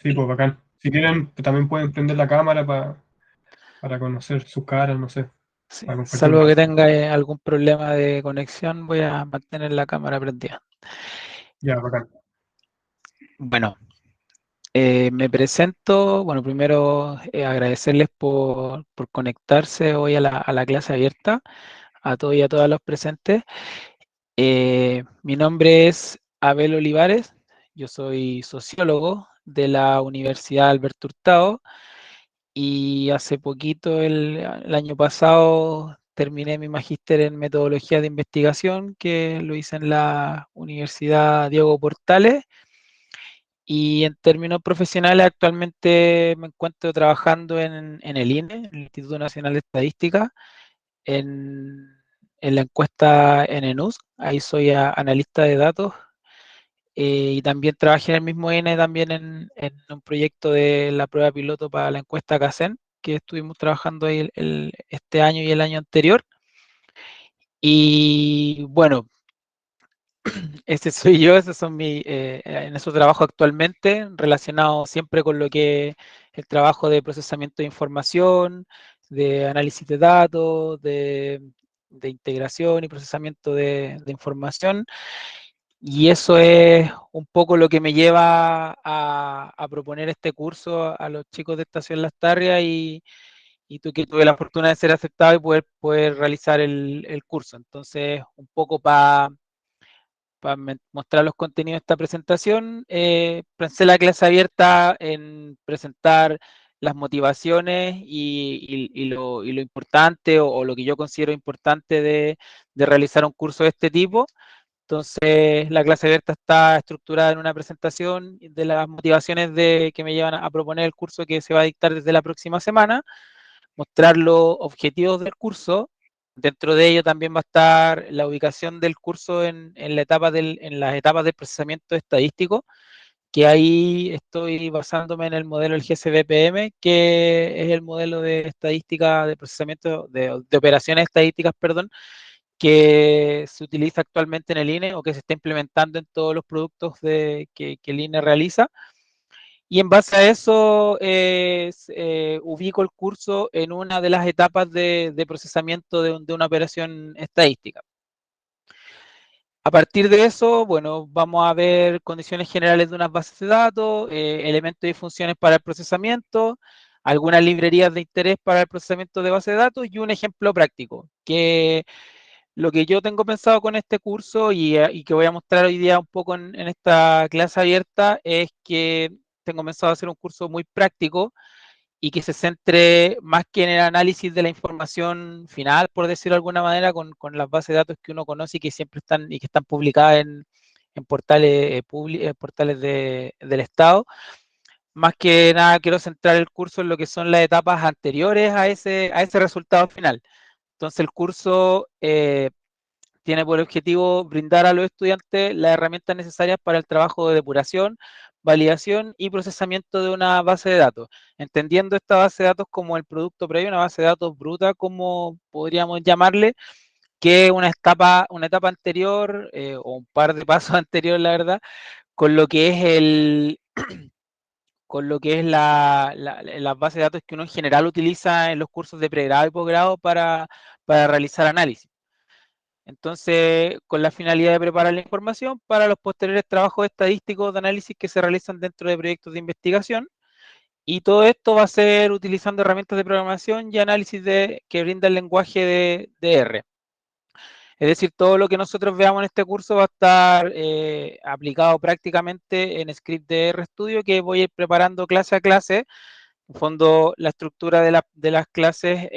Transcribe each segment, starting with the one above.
Sí, pues bacán. Si quieren, también pueden prender la cámara para conocer sus caras, no sé, Sí, para compartir un salvo que rato. tenga algún problema de conexión, voy a mantener la cámara prendida. Ya, bacán. Bueno, me presento. Bueno, primero agradecerles por conectarse hoy a la clase abierta, a todos y a todas los presentes. Mi nombre es Abel Olivares, yo soy sociólogo de la Universidad Alberto Hurtado y hace poquito, el año pasado, terminé mi magíster en metodología de investigación, que lo hice en la Universidad Diego Portales. Y en términos profesionales, actualmente me encuentro trabajando en el INE, el Instituto Nacional de Estadística, en, en la encuesta en ENUS. Ahí soy analista de datos. Y también trabajé en el mismo INE también en un proyecto de la prueba piloto para la encuesta CACEN, que estuvimos trabajando ahí este año y el año anterior. Y bueno, ese soy yo, esos son en eso trabajo actualmente, relacionado siempre con lo que es el trabajo de procesamiento de información, de análisis de datos, de integración y procesamiento de información. Y eso es un poco lo que me lleva a proponer este curso a los chicos de Estación Las Tarrias y tú que tuve la fortuna de ser aceptado y poder realizar el curso. Entonces, un poco para mostrar los contenidos de esta presentación, pensé la clase abierta en presentar las motivaciones y lo importante o lo que yo considero importante de realizar un curso de este tipo. Entonces, la clase abierta está estructurada en una presentación de las motivaciones que me llevan a proponer el curso que se va a dictar desde la próxima semana, mostrar los objetivos del curso. Dentro de ello también va a estar la ubicación del curso en las etapas de procesamiento estadístico, que ahí estoy basándome en el modelo del GCBPM, que es el modelo de estadística de procesamiento de operaciones estadísticas, perdón, que se utiliza actualmente en el INE o que se está implementando en todos los productos que el INE realiza. Y en base a eso ubico el curso en una de las etapas de procesamiento de una operación estadística. A partir de eso, bueno, vamos a ver condiciones generales de unas bases de datos, elementos y funciones para el procesamiento, algunas librerías de interés para el procesamiento de bases de datos y un ejemplo práctico, que lo que yo tengo pensado con este curso y que voy a mostrar hoy día un poco en esta clase abierta es que tengo pensado hacer un curso muy práctico y que se centre más que en el análisis de la información final, por decirlo de alguna manera, con las bases de datos que uno conoce y que siempre están y que están publicadas en portales, portales del Estado. Más que nada quiero centrar el curso en lo que son las etapas anteriores a ese resultado final. Entonces el curso tiene por objetivo brindar a los estudiantes las herramientas necesarias para el trabajo de depuración, validación y procesamiento de una base de datos, entendiendo esta base de datos como el producto previo, una base de datos bruta, como podríamos llamarle, que es una etapa anterior o un par de pasos anterior, la verdad, con lo que es las bases de datos que uno en general utiliza en los cursos de pregrado y posgrado para realizar análisis. Entonces, con la finalidad de preparar la información para los posteriores trabajos estadísticos de análisis que se realizan dentro de proyectos de investigación. Y todo esto va a ser utilizando herramientas de programación y análisis que brinda el lenguaje de R. Es decir, todo lo que nosotros veamos en este curso va a estar aplicado prácticamente en script de RStudio que voy a ir preparando clase a clase. En fondo, la estructura de las clases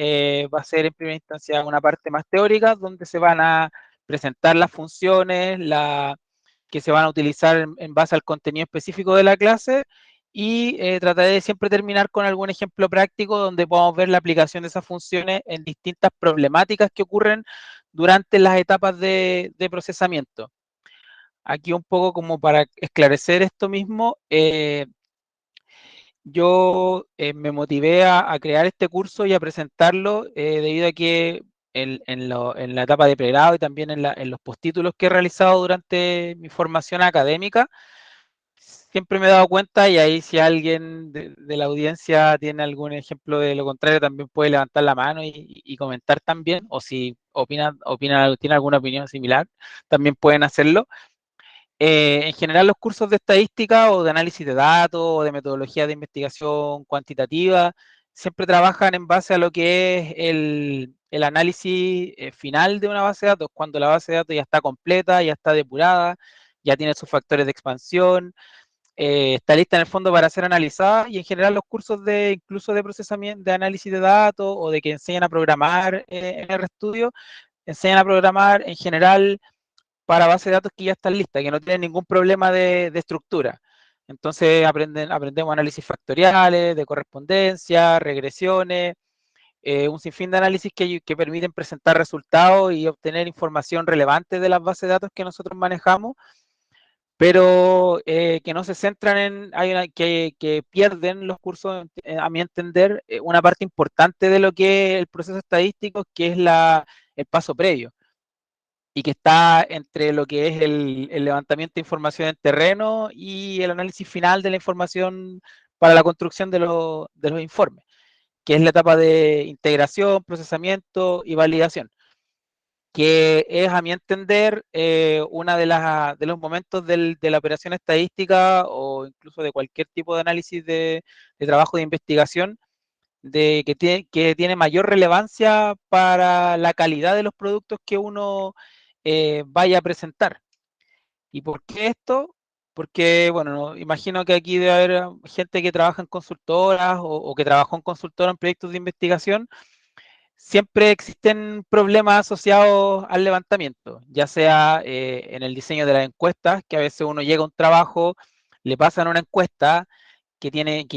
va a ser en primera instancia una parte más teórica, donde se van a presentar las funciones que se van a utilizar en base al contenido específico de la clase y trataré de siempre terminar con algún ejemplo práctico donde podamos ver la aplicación de esas funciones en distintas problemáticas que ocurren durante las etapas de procesamiento. Aquí un poco como para esclarecer esto mismo, yo me motivé a crear este curso y a presentarlo debido a que en la etapa de pregrado y también en los postítulos que he realizado durante mi formación académica, siempre me he dado cuenta, y ahí si alguien de la audiencia tiene algún ejemplo de lo contrario, también puede levantar la mano y comentar también, o si tiene alguna opinión similar, también pueden hacerlo. En general, los cursos de estadística o de análisis de datos o de metodología de investigación cuantitativa siempre trabajan en base a lo que es el análisis final de una base de datos, cuando la base de datos ya está completa, ya está depurada, ya tiene sus factores de expansión, está lista en el fondo para ser analizada, y en general los cursos de incluso de procesamiento, de análisis de datos o de que enseñan a programar en RStudio, enseñan a programar en general para bases de datos que ya están listas, que no tienen ningún problema de estructura. Entonces aprendemos análisis factoriales, de correspondencia, regresiones, un sinfín de análisis que permiten presentar resultados y obtener información relevante de las bases de datos que nosotros manejamos, pero que no se centran que pierden los cursos, a mi entender, una parte importante de lo que es el proceso estadístico, que es el paso previo, y que está entre lo que es el levantamiento de información en terreno y el análisis final de la información para la construcción de los informes, que es la etapa de integración, procesamiento y validación, que es, a mi entender, una de los momentos de la operación estadística o incluso de cualquier tipo de análisis de trabajo de investigación que tiene mayor relevancia para la calidad de los productos que uno vaya a presentar. ¿Y por qué esto? Porque, bueno, imagino que aquí debe haber gente que trabaja en consultoras o que trabajó en consultora en proyectos de investigación. Siempre existen problemas asociados al levantamiento, ya sea en el diseño de las encuestas, que a veces uno llega a un trabajo, le pasan una encuesta que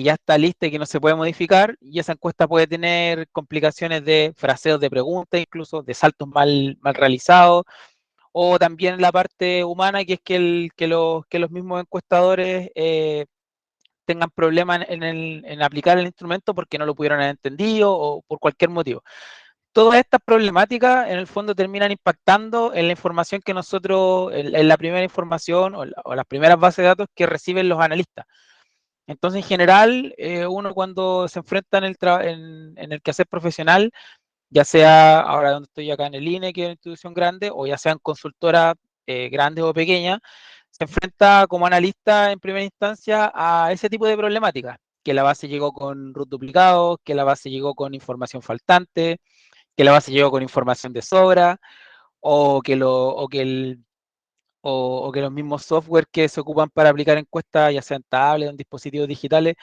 ya está lista y que no se puede modificar, y esa encuesta puede tener complicaciones de fraseos de preguntas, incluso de saltos mal realizados, o también la parte humana, que es que los mismos encuestadores tengan problemas en aplicar el instrumento porque no lo pudieron haber entendido o por cualquier motivo. Todas estas problemáticas en el fondo terminan impactando en la información que nosotros, en la primera información o las primeras bases de datos que reciben los analistas. Entonces, en general, uno cuando se enfrenta en el quehacer profesional, ya sea ahora donde estoy acá en el INE, que es una institución grande, o ya sean consultoras grandes o pequeñas, se enfrenta como analista en primera instancia a ese tipo de problemáticas, que la base llegó con root duplicados, que la base llegó con información faltante, que la base llegó con información de sobra, o que, lo, o que el o que los mismos software que se ocupan para aplicar encuestas, ya sean tablets o en dispositivos digitales,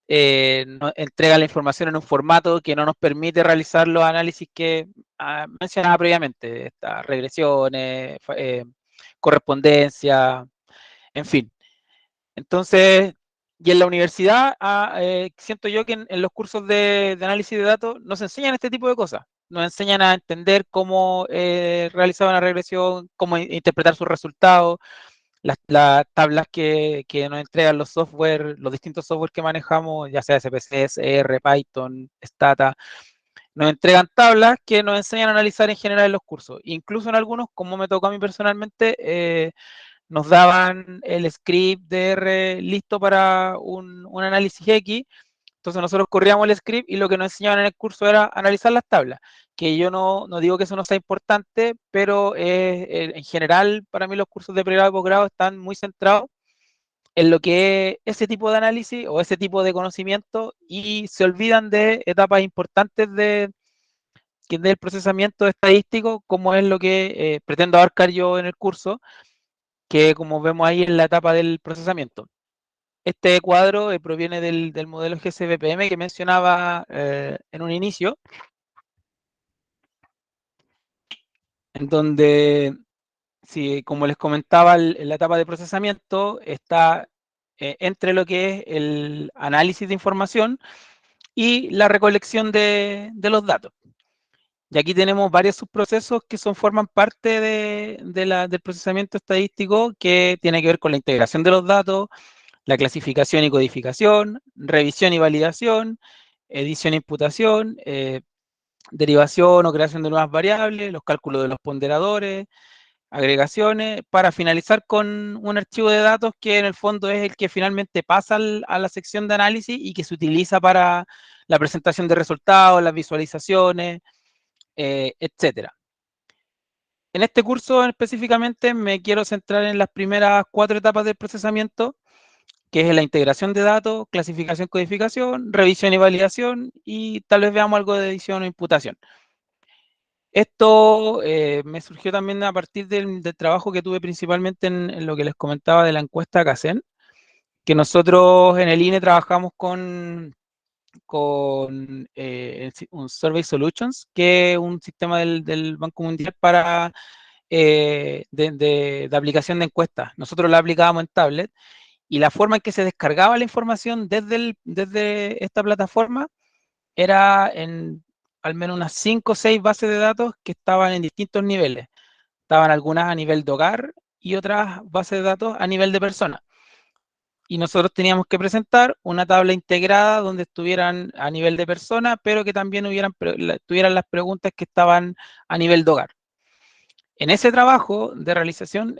entrega la información en un formato que no nos permite realizar los análisis que mencionaba previamente, estas regresiones, correspondencia, en fin. Entonces, y en la universidad, siento yo que en los cursos de análisis de datos nos enseñan este tipo de cosas. Nos enseñan a entender cómo realizar una regresión, cómo interpretar sus resultados, las tablas que nos entregan los software, los distintos software que manejamos, ya sea SPSS, R, Python, Stata, nos entregan tablas que nos enseñan a analizar en general en los cursos. Incluso en algunos, como me tocó a mí personalmente, nos daban el script de R listo para un análisis X. Entonces nosotros corríamos el script y lo que nos enseñaban en el curso era analizar las tablas, que yo no digo que eso no sea importante, pero en general para mí los cursos de pregrado y posgrado están muy centrados en lo que es ese tipo de análisis o ese tipo de conocimiento, y se olvidan de etapas importantes del procesamiento estadístico, como es lo que pretendo abarcar yo en el curso, que como vemos ahí en la etapa del procesamiento. Este cuadro proviene del modelo GCBPM que mencionaba en un inicio, en donde, si, como les comentaba, la etapa de procesamiento está entre lo que es el análisis de información y la recolección de los datos. Y aquí tenemos varios subprocesos que forman parte del procesamiento estadístico, que tiene que ver con la integración de los datos, la clasificación y codificación, revisión y validación, edición e imputación, derivación o creación de nuevas variables, los cálculos de los ponderadores, agregaciones, para finalizar con un archivo de datos que en el fondo es el que finalmente pasa a la sección de análisis y que se utiliza para la presentación de resultados, las visualizaciones, etcétera. En este curso específicamente me quiero centrar en las primeras 4 etapas del procesamiento, que es la integración de datos, clasificación, codificación, revisión y validación, y tal vez veamos algo de edición o imputación. Esto me surgió también a partir del trabajo que tuve principalmente en lo que les comentaba de la encuesta Kaizen, que nosotros en el INE trabajamos con un Survey Solutions, que es un sistema del Banco Mundial para de aplicación de encuestas. Nosotros la aplicábamos en tablet y la forma en que se descargaba la información desde esta plataforma era en al menos unas 5 o 6 bases de datos que estaban en distintos niveles. Estaban algunas a nivel de hogar y otras bases de datos a nivel de persona. Y nosotros teníamos que presentar una tabla integrada donde estuvieran a nivel de persona, pero que también tuvieran las preguntas que estaban a nivel de hogar. En ese trabajo de realización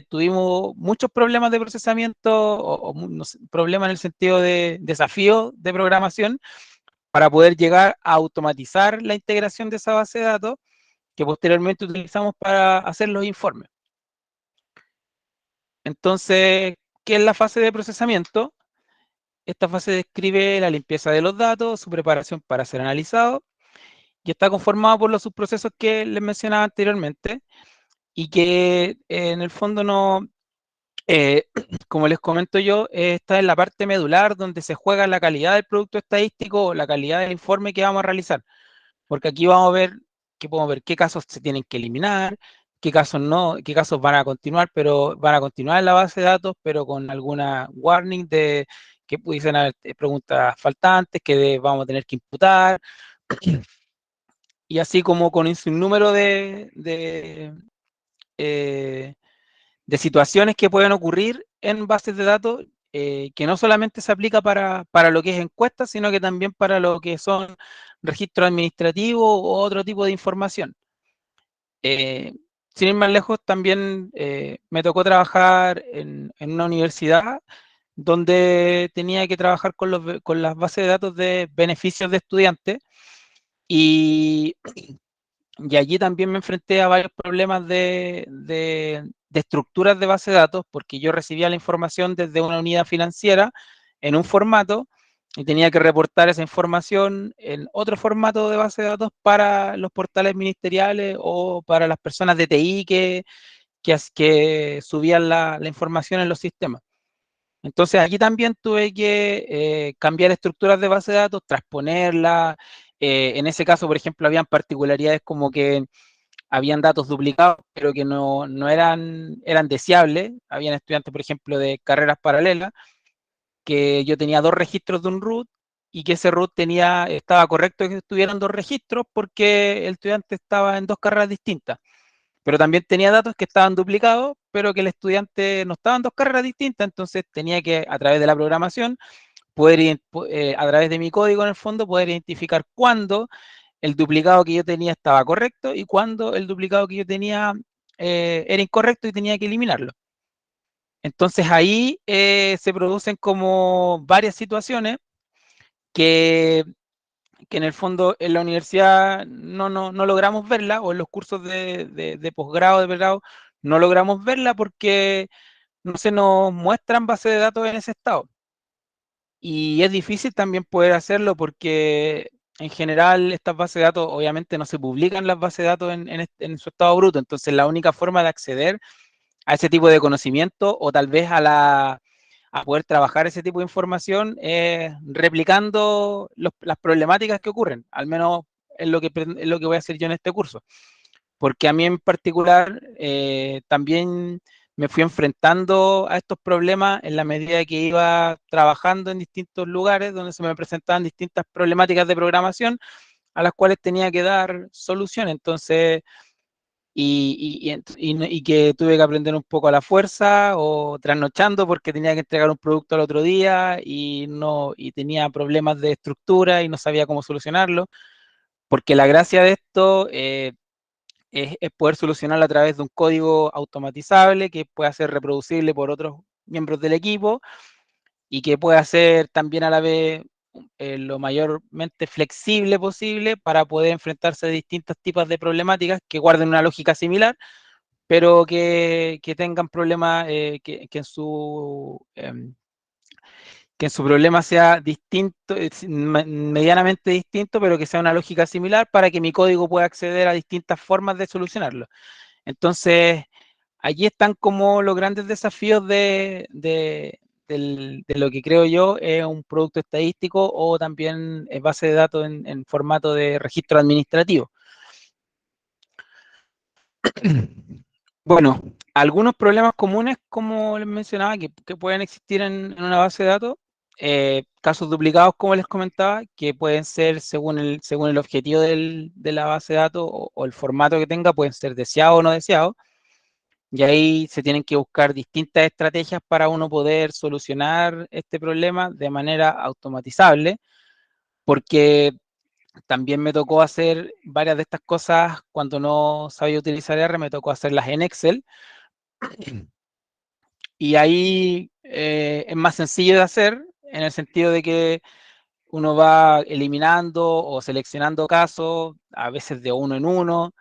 tuvimos muchos problemas de procesamiento no sé, problemas en el sentido de desafíos de programación para poder llegar a automatizar la integración de esa base de datos que posteriormente utilizamos para hacer los informes. Entonces, ¿qué es la fase de procesamiento? Esta fase describe la limpieza de los datos, su preparación para ser analizado y está conformado por los subprocesos que les mencionaba anteriormente y que en el fondo no, eh, como les comento yo, está en la parte medular donde se juega la calidad del producto estadístico o la calidad del informe que vamos a realizar. Porque aquí vamos a ver, que podemos ver qué casos se tienen que eliminar, qué casos no, qué casos van a continuar, pero van a continuar en la base de datos, pero con alguna warning de que pudiesen haber preguntas faltantes vamos a tener que imputar, y así como con un sinnúmero eh, de situaciones que pueden ocurrir en bases de datos, que no solamente se aplica para lo que es encuestas, sino que también para lo que son registros administrativos o otro tipo de información. Eh, Sin ir más lejos, también me tocó trabajar en una universidad donde tenía que trabajar con las bases de datos de beneficios de estudiantes y y allí también me enfrenté a varios problemas de estructuras de base de datos, porque yo recibía la información desde una unidad financiera en un formato y tenía que reportar esa información en otro formato de base de datos para los portales ministeriales o para las personas de TI que subían la información en los sistemas. Entonces aquí también tuve que cambiar estructuras de base de datos, transponerlas. En ese caso, por ejemplo, habían particularidades como que habían datos duplicados, pero que no eran deseables. Habían estudiantes, por ejemplo, de carreras paralelas, que yo tenía 2 registros de un root y que ese root estaba correcto que estuvieran 2 registros porque el estudiante estaba en 2 carreras distintas. Pero también tenía datos que estaban duplicados, pero que el estudiante no estaba en 2 carreras distintas, entonces tenía que, a través de la programación, a través de mi código en el fondo, poder identificar cuándo el duplicado que yo tenía estaba correcto y cuándo el duplicado que yo tenía era incorrecto y tenía que eliminarlo. Entonces ahí se producen como varias situaciones que, que en el fondo en la universidad no logramos verla, o en los cursos de posgrado, de pregrado, no logramos verla porque no se nos muestran bases de datos en ese estado. Y es difícil también poder hacerlo porque en general estas bases de datos obviamente no se publican las bases de datos en su estado bruto, entonces la única forma de acceder a ese tipo de conocimiento o tal vez a poder trabajar ese tipo de información es replicando las problemáticas que ocurren, al menos es lo que voy a hacer yo en este curso, porque a mí en particular también me fui enfrentando a estos problemas en la medida que iba trabajando en distintos lugares donde se me presentaban distintas problemáticas de programación a las cuales tenía que dar solución. Entonces, y que tuve que aprender un poco a la fuerza o trasnochando porque tenía que entregar un producto al otro día y tenía problemas de estructura y no sabía cómo solucionarlo. Porque la gracia de esto es poder solucionarlo a través de un código automatizable que pueda ser reproducible por otros miembros del equipo y que pueda ser también a la vez lo mayormente flexible posible para poder enfrentarse a distintos tipos de problemáticas que guarden una lógica similar, pero que tengan problemas que en su problema sea distinto, medianamente distinto, pero que sea una lógica similar para que mi código pueda acceder a distintas formas de solucionarlo. Entonces, allí están como los grandes desafíos de lo que creo yo es un producto estadístico o también base de datos en formato de registro administrativo. Bueno, algunos problemas comunes, como les mencionaba, que pueden existir en una base de datos, casos duplicados, como les comentaba, que pueden ser según el objetivo de la base de datos o el formato que tenga, pueden ser deseados o no deseados, y ahí se tienen que buscar distintas estrategias para uno poder solucionar este problema de manera automatizable, porque también me tocó hacer varias de estas cosas cuando no sabía utilizar R, me tocó hacerlas en Excel. Y ahí es más sencillo de hacer en el sentido de que uno va eliminando o seleccionando casos, a veces de uno en uno,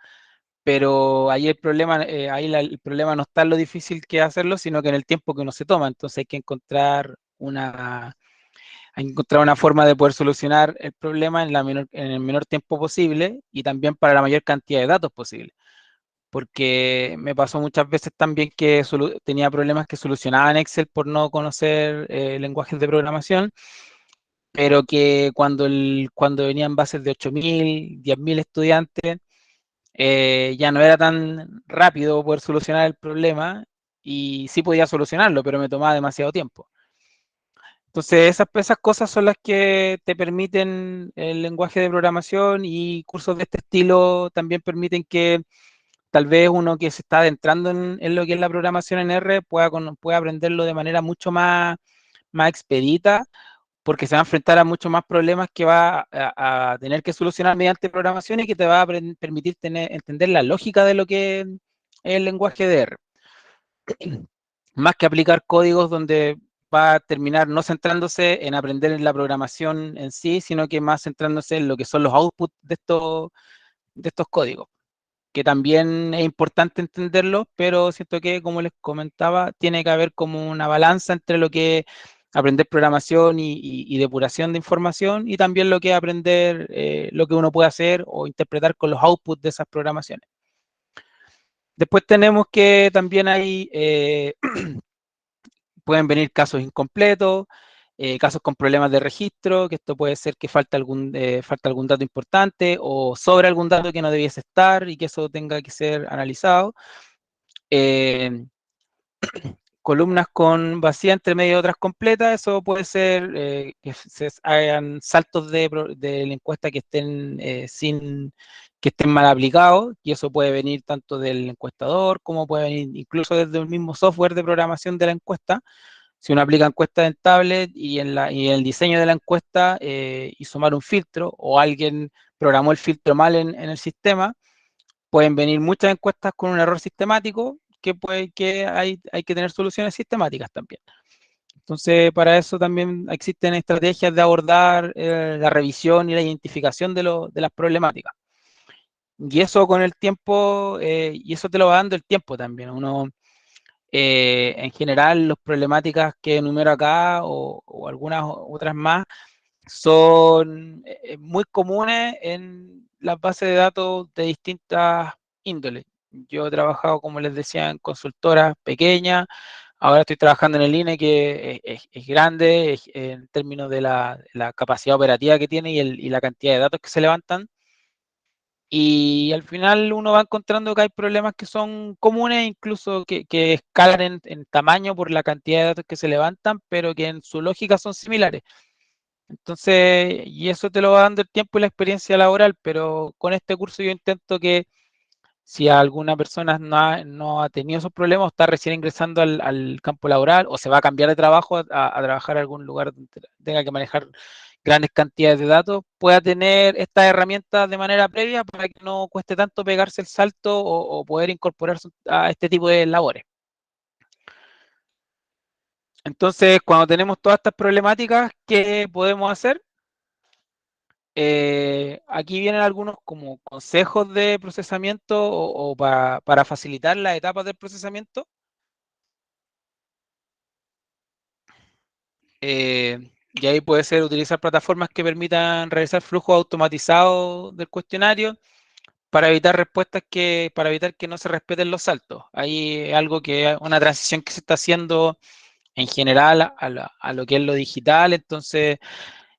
pero ahí el problema no está en lo difícil que es hacerlo, sino que en el tiempo que uno se toma. Entonces hay que encontrar una forma de poder solucionar el problema en el menor tiempo posible y también para la mayor cantidad de datos posible, porque me pasó muchas veces también que tenía problemas que solucionaba en Excel por no conocer lenguajes de programación, pero que cuando venían bases de 8.000, 10.000 estudiantes, ya no era tan rápido poder solucionar el problema y sí podía solucionarlo, pero me tomaba demasiado tiempo. Entonces, esas cosas son las que te permiten el lenguaje de programación y cursos de este estilo también permiten que tal vez uno que se está adentrando en lo que es la programación en R pueda aprenderlo de manera mucho más expedita, porque se va a enfrentar a muchos más problemas que va a tener que solucionar mediante programación y que te va a permitir entender la lógica de lo que es el lenguaje de R. Más que aplicar códigos donde va a terminar no centrándose en aprender en la programación en sí, sino que más centrándose en lo que son los outputs de estos códigos, que también es importante entenderlo, pero siento que, como les comentaba, tiene que haber como una balanza entre lo que es aprender programación y depuración de información y también lo que es aprender lo que uno puede hacer o interpretar con los outputs de esas programaciones. Después tenemos que también hay, pueden venir casos incompletos, casos con problemas de registro, que esto puede ser que falta algún dato importante o sobre algún dato que no debiese estar y que eso tenga que ser analizado. Eh, Columnas con vacía entre medio de otras completas, eso puede ser que se hagan saltos de la encuesta que estén mal aplicados, y eso puede venir tanto del encuestador como puede venir incluso desde el mismo software de programación de la encuesta. Si uno aplica encuestas en tablet y en el diseño de la encuesta hizo mal un filtro o alguien programó el filtro mal en el sistema, pueden venir muchas encuestas con un error sistemático que hay que tener soluciones sistemáticas también. Entonces, para eso también existen estrategias de abordar la revisión y la identificación de las problemáticas. Y eso con el tiempo, y eso te lo va dando el tiempo también. Uno, en general, las problemáticas que enumero acá o algunas otras más son muy comunes en las bases de datos de distintas índoles. Yo he trabajado, como les decía, en consultoras pequeñas, ahora estoy trabajando en el INE, que es grande en términos de la capacidad operativa que tiene y la cantidad de datos que se levantan. Y al final uno va encontrando que hay problemas que son comunes, incluso que escalan en tamaño por la cantidad de datos que se levantan, pero que en su lógica son similares. Entonces, y eso te lo va dando el tiempo y la experiencia laboral, pero con este curso yo intento que Si alguna persona no ha tenido esos problemas, o está recién ingresando al campo laboral, o se va a cambiar de trabajo a trabajar en algún lugar donde tenga que manejar grandes cantidades de datos, pueda tener estas herramientas de manera previa para que no cueste tanto pegarse el salto o poder incorporarse a este tipo de labores. Entonces, cuando tenemos todas estas problemáticas, ¿qué podemos hacer? Aquí vienen algunos como consejos de procesamiento o para facilitar las etapas del procesamiento. Y ahí puede ser utilizar plataformas que permitan realizar flujos automatizados del cuestionario para evitar para evitar que no se respeten los saltos. Ahí es algo que, una transición que se está haciendo en general a lo que es lo digital. Entonces,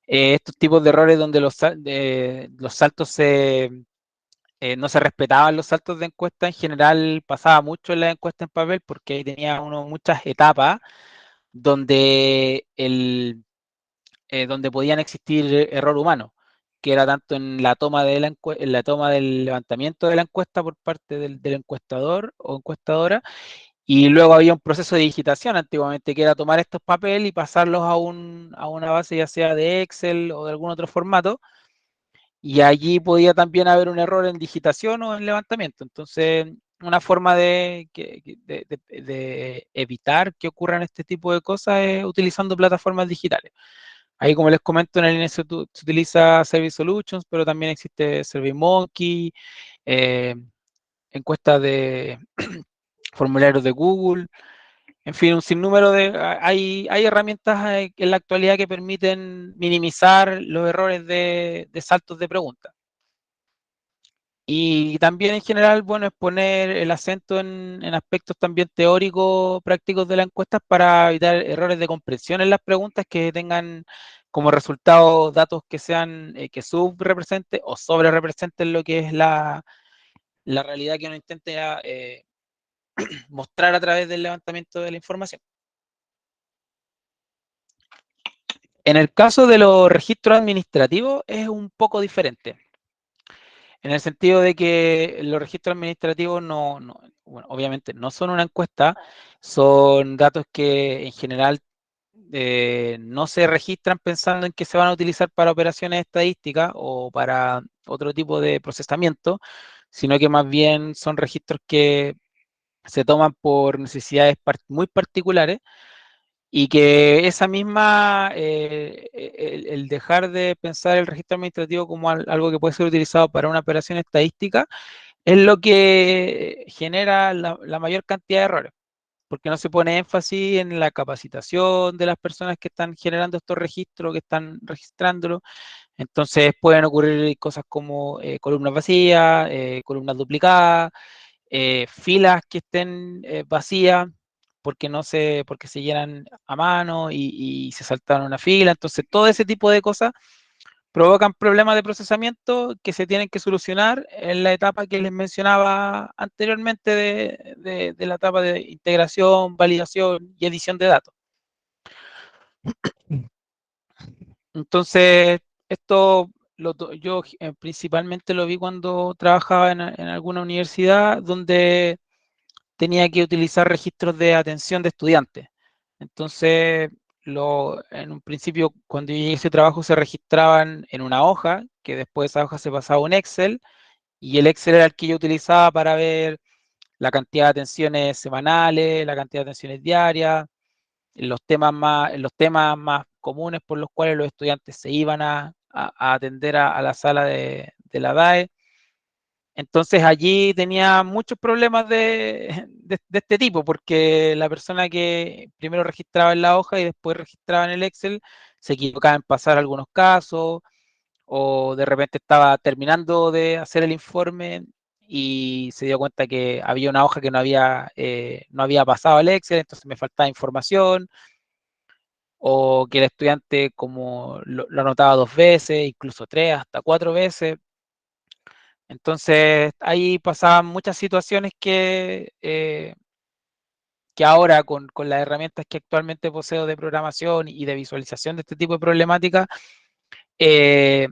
estos tipos de errores donde los saltos no se respetaban, los saltos de encuesta en general, pasaba mucho en la encuesta en papel porque ahí tenía uno muchas etapas donde donde podían existir error humano, que era tanto en la toma en la toma del levantamiento de la encuesta por parte del encuestador o encuestadora, y luego había un proceso de digitación antiguamente, que era tomar estos papeles y pasarlos a una base ya sea de Excel o de algún otro formato, y allí podía también haber un error en digitación o en levantamiento. Entonces, una forma de evitar que ocurran este tipo de cosas es utilizando plataformas digitales. Ahí, como les comento, en el inicio se utiliza Service Solutions, pero también existe SurveyMonkey, eh, encuestas de formularios de Google, en fin, un sinnúmero hay herramientas en la actualidad que permiten minimizar los errores de saltos de preguntas. Y también en general, bueno, es poner el acento en aspectos también teóricos, prácticos de la encuesta para evitar errores de comprensión en las preguntas que tengan como resultado datos que sean que subrepresenten o sobrerepresenten lo que es la realidad que uno intente mostrar a través del levantamiento de la información. En el caso de los registros administrativos es un poco diferente. En el sentido de que los registros administrativos bueno, obviamente no son una encuesta, son datos que en general no se registran pensando en que se van a utilizar para operaciones estadísticas o para otro tipo de procesamiento, sino que más bien son registros que se toman por necesidades muy particulares y que esa misma, el dejar de pensar el registro administrativo como algo que puede ser utilizado para una operación estadística, es lo que genera la mayor cantidad de errores, porque no se pone énfasis en la capacitación de las personas que están generando estos registros, que están registrándolo. Entonces pueden ocurrir cosas como columnas vacías, columnas duplicadas, filas que estén vacías porque se llenan a mano y se saltaron una fila. Entonces, todo ese tipo de cosas provocan problemas de procesamiento que se tienen que solucionar en la etapa que les mencionaba anteriormente de la etapa de integración, validación y edición de datos. Entonces, esto yo principalmente lo vi cuando trabajaba en alguna universidad donde tenía que utilizar registros de atención de estudiantes. Entonces, en un principio, cuando yo llegué a ese trabajo, se registraban en una hoja, que después esa hoja se pasaba a un Excel, y el Excel era el que yo utilizaba para ver la cantidad de atenciones semanales, la cantidad de atenciones diarias, los temas más comunes por los cuales los estudiantes se iban a atender a la sala de la DAE. Entonces allí tenía muchos problemas de este tipo, porque la persona que primero registraba en la hoja y después registraba en el Excel se equivocaba en pasar algunos casos, o de repente estaba terminando de hacer el informe y se dio cuenta que había una hoja que no había pasado al Excel, entonces me faltaba información, o que el estudiante como lo anotaba dos veces, incluso tres, hasta cuatro veces. Entonces, ahí pasaban muchas situaciones que ahora con las herramientas que actualmente poseo de programación y de visualización de este tipo de problemáticas, eh,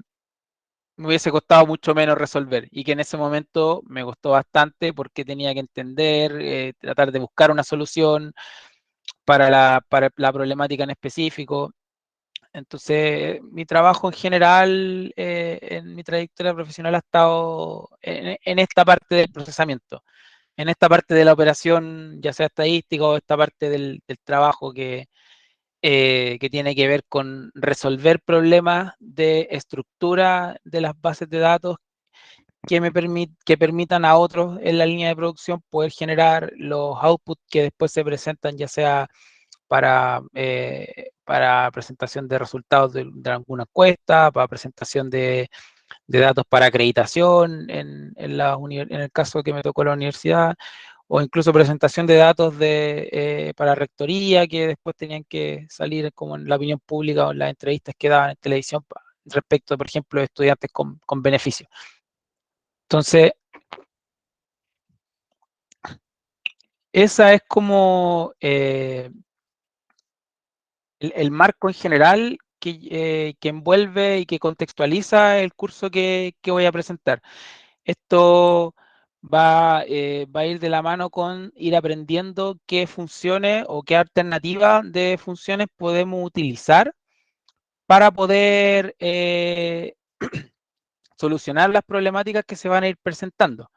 me hubiese costado mucho menos resolver y que en ese momento me costó bastante porque tenía que entender, tratar de buscar una solución para la problemática en específico. Entonces, mi trabajo en general, en mi trayectoria profesional ha estado en esta parte del procesamiento, en esta parte de la operación, ya sea estadística o esta parte del trabajo que tiene que ver con resolver problemas de estructura de las bases de datos que permitan a otros en la línea de producción poder generar los outputs que después se presentan, ya sea para presentación de resultados de alguna encuesta, para presentación de datos para acreditación en el caso que me tocó la universidad, o incluso presentación de datos para rectoría que después tenían que salir como en la opinión pública o en las entrevistas que daban en televisión respecto, por ejemplo, de estudiantes con beneficios. Entonces, esa es como el marco en general que envuelve y que contextualiza el curso que voy a presentar. Esto va a ir de la mano con ir aprendiendo qué funciones o qué alternativas de funciones podemos utilizar para poder solucionar las problemáticas que se van a ir presentando.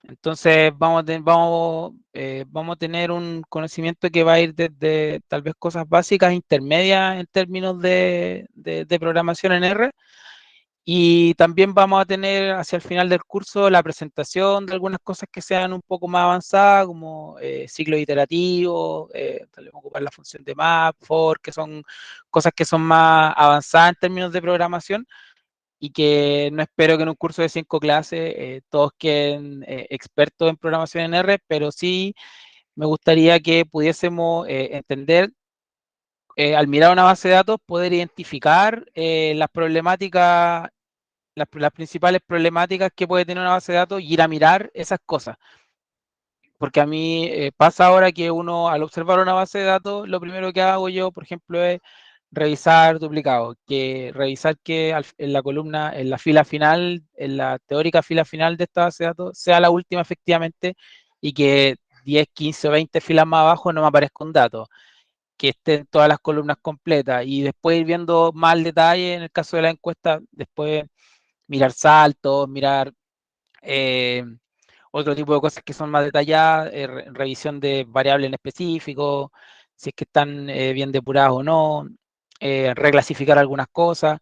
Entonces vamos a tener un conocimiento que va a ir desde tal vez cosas básicas, intermedias en términos de programación en R, y también vamos a tener hacia el final del curso la presentación de algunas cosas que sean un poco más avanzadas, como ciclos iterativos, tal vez ocupar la función de map, for, que son cosas que son más avanzadas en términos de programación, y que no espero que en un curso de 5 clases todos queden expertos en programación en R, pero sí me gustaría que pudiésemos entender, al mirar una base de datos, poder identificar las problemáticas, las principales problemáticas que puede tener una base de datos y ir a mirar esas cosas. Porque a mí pasa ahora que uno, al observar una base de datos, lo primero que hago yo, por ejemplo, es revisar duplicados, que revisar que en la columna, en la fila final, en la teórica fila final de esta base de datos, sea la última efectivamente y que 10, 15 o 20 filas más abajo no me aparezca un dato, que estén todas las columnas completas y después ir viendo más el detalle en el caso de la encuesta, después mirar saltos, mirar eh, otro tipo de cosas que son más detalladas, revisión de variables en específico, si es que están bien depuradas o no, reclasificar algunas cosas,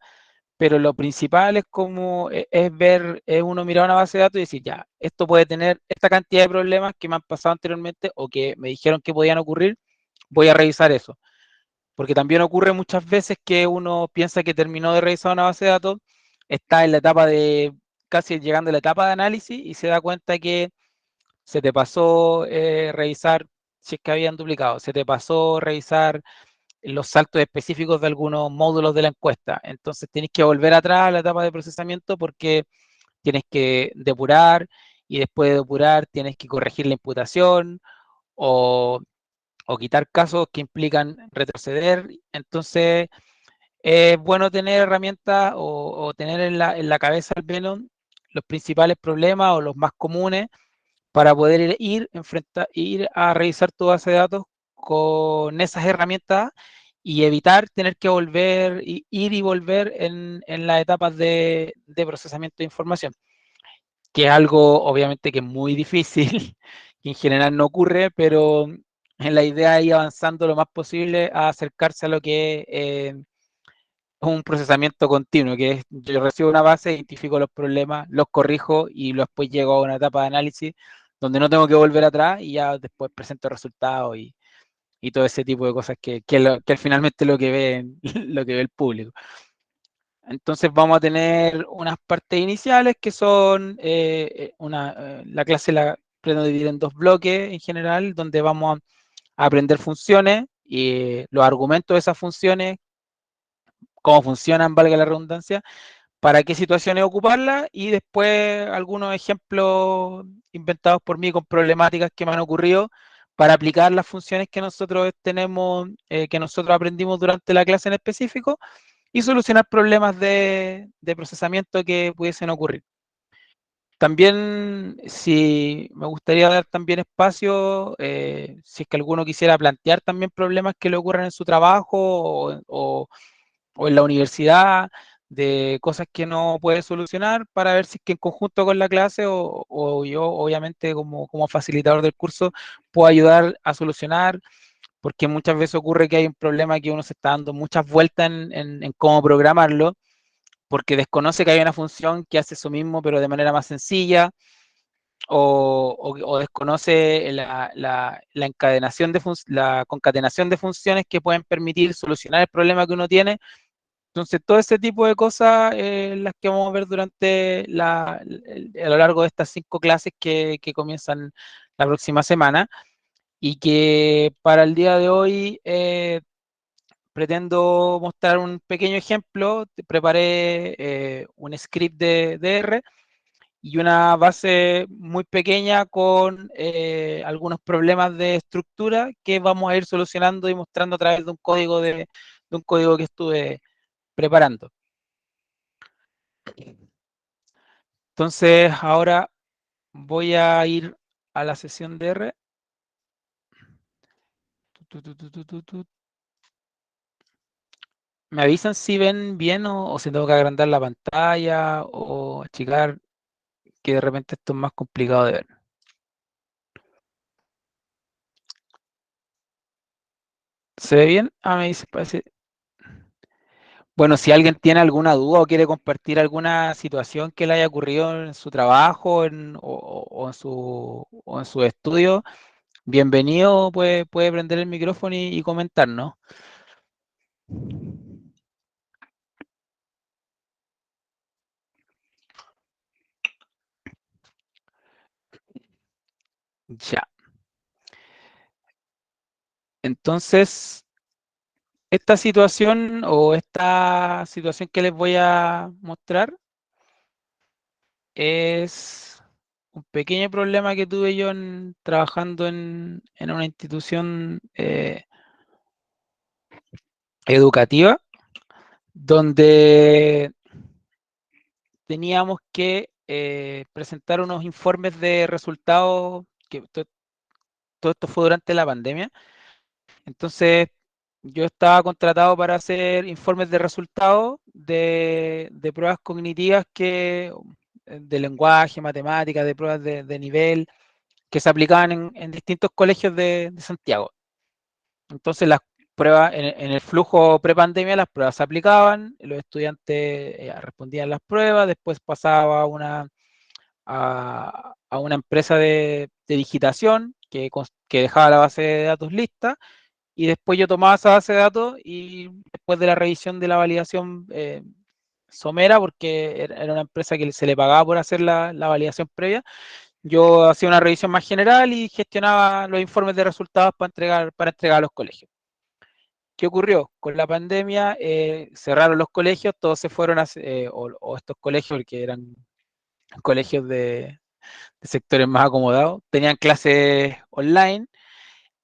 pero lo principal es como es ver, es uno mirar una base de datos y decir, ya, esto puede tener esta cantidad de problemas que me han pasado anteriormente o que me dijeron que podían ocurrir, voy a revisar eso. Porque también ocurre muchas veces que uno piensa que terminó de revisar una base de datos, está en la etapa de, casi llegando a la etapa de análisis y se da cuenta que se te pasó revisar si es que habían duplicado, se te pasó revisar los saltos específicos de algunos módulos de la encuesta. Entonces tienes que volver atrás a la etapa de procesamiento porque tienes que depurar y después de depurar tienes que corregir la imputación o, o quitar casos que implican retroceder. Entonces es bueno tener herramientas o tener en la cabeza al menos los principales problemas o los más comunes para poder ir a revisar tu base de datos con esas herramientas y evitar tener que ir y volver en las etapas de procesamiento de información, que es algo obviamente que es muy difícil, que en general no ocurre, pero en la idea es ir avanzando lo más posible a acercarse a lo que es un procesamiento continuo, que es yo recibo una base, identifico los problemas, los corrijo y después llego a una etapa de análisis donde no tengo que volver atrás y ya después presento resultados y todo ese tipo de cosas que finalmente lo que ve, lo que ve el público. Entonces vamos a tener unas partes iniciales que son la clase la pretendo dividir en dos bloques en general, donde vamos a aprender funciones y los argumentos de esas funciones, cómo funcionan, valga la redundancia, para qué situaciones ocuparla y después algunos ejemplos inventados por mí con problemáticas que me han ocurrido para aplicar las funciones que nosotros tenemos, que nosotros aprendimos durante la clase en específico y solucionar problemas de procesamiento que pudiesen ocurrir. También, si me gustaría dar también espacio, si es que alguno quisiera plantear también problemas que le ocurran en su trabajo o en la universidad, de cosas que no puede solucionar, para ver si es que en conjunto con la clase o yo, obviamente, como facilitador del curso, puedo ayudar a solucionar, porque muchas veces ocurre que hay un problema que uno se está dando muchas vueltas en cómo programarlo, porque desconoce que hay una función que hace eso mismo, pero de manera más sencilla, o desconoce la encadenación la concatenación de funciones que pueden permitir solucionar el problema que uno tiene. Entonces, todo ese tipo de cosas, las que vamos a ver durante a lo largo de estas 5 clases que comienzan la próxima semana, y que para el día de hoy pretendo mostrar un pequeño ejemplo. Preparé un script de R y una base muy pequeña con algunos problemas de estructura que vamos a ir solucionando y mostrando a través de un código que estuve preparando. Entonces, ahora voy a ir a la sesión de R. ¿Me avisan si ven bien o si tengo que agrandar la pantalla o achicar, que de repente esto es más complicado de ver? ¿Se ve bien? Ah, me dice, parece. Bueno, si alguien tiene alguna duda o quiere compartir alguna situación que le haya ocurrido en su trabajo o en su estudio, bienvenido, puede prender el micrófono y comentarnos. Ya. Entonces, esta situación que les voy a mostrar es un pequeño problema que tuve yo trabajando en una institución educativa, donde teníamos que presentar unos informes de resultados, que todo esto fue durante la pandemia. Entonces, yo estaba contratado para hacer informes de resultados de pruebas cognitivas de lenguaje, matemáticas, de pruebas de nivel, que se aplicaban en distintos colegios de Santiago. Entonces, las pruebas, en el flujo prepandemia, las pruebas se aplicaban, los estudiantes respondían las pruebas, después pasaba a una empresa de digitación que dejaba la base de datos lista, y después yo tomaba esa base de datos y después de la revisión de la validación somera, porque era una empresa que se le pagaba por hacer la validación previa, yo hacía una revisión más general y gestionaba los informes de resultados para entregar a los colegios. ¿Qué ocurrió? Con la pandemia cerraron los colegios, todos se fueron o estos colegios, porque eran colegios de sectores más acomodados, tenían clases online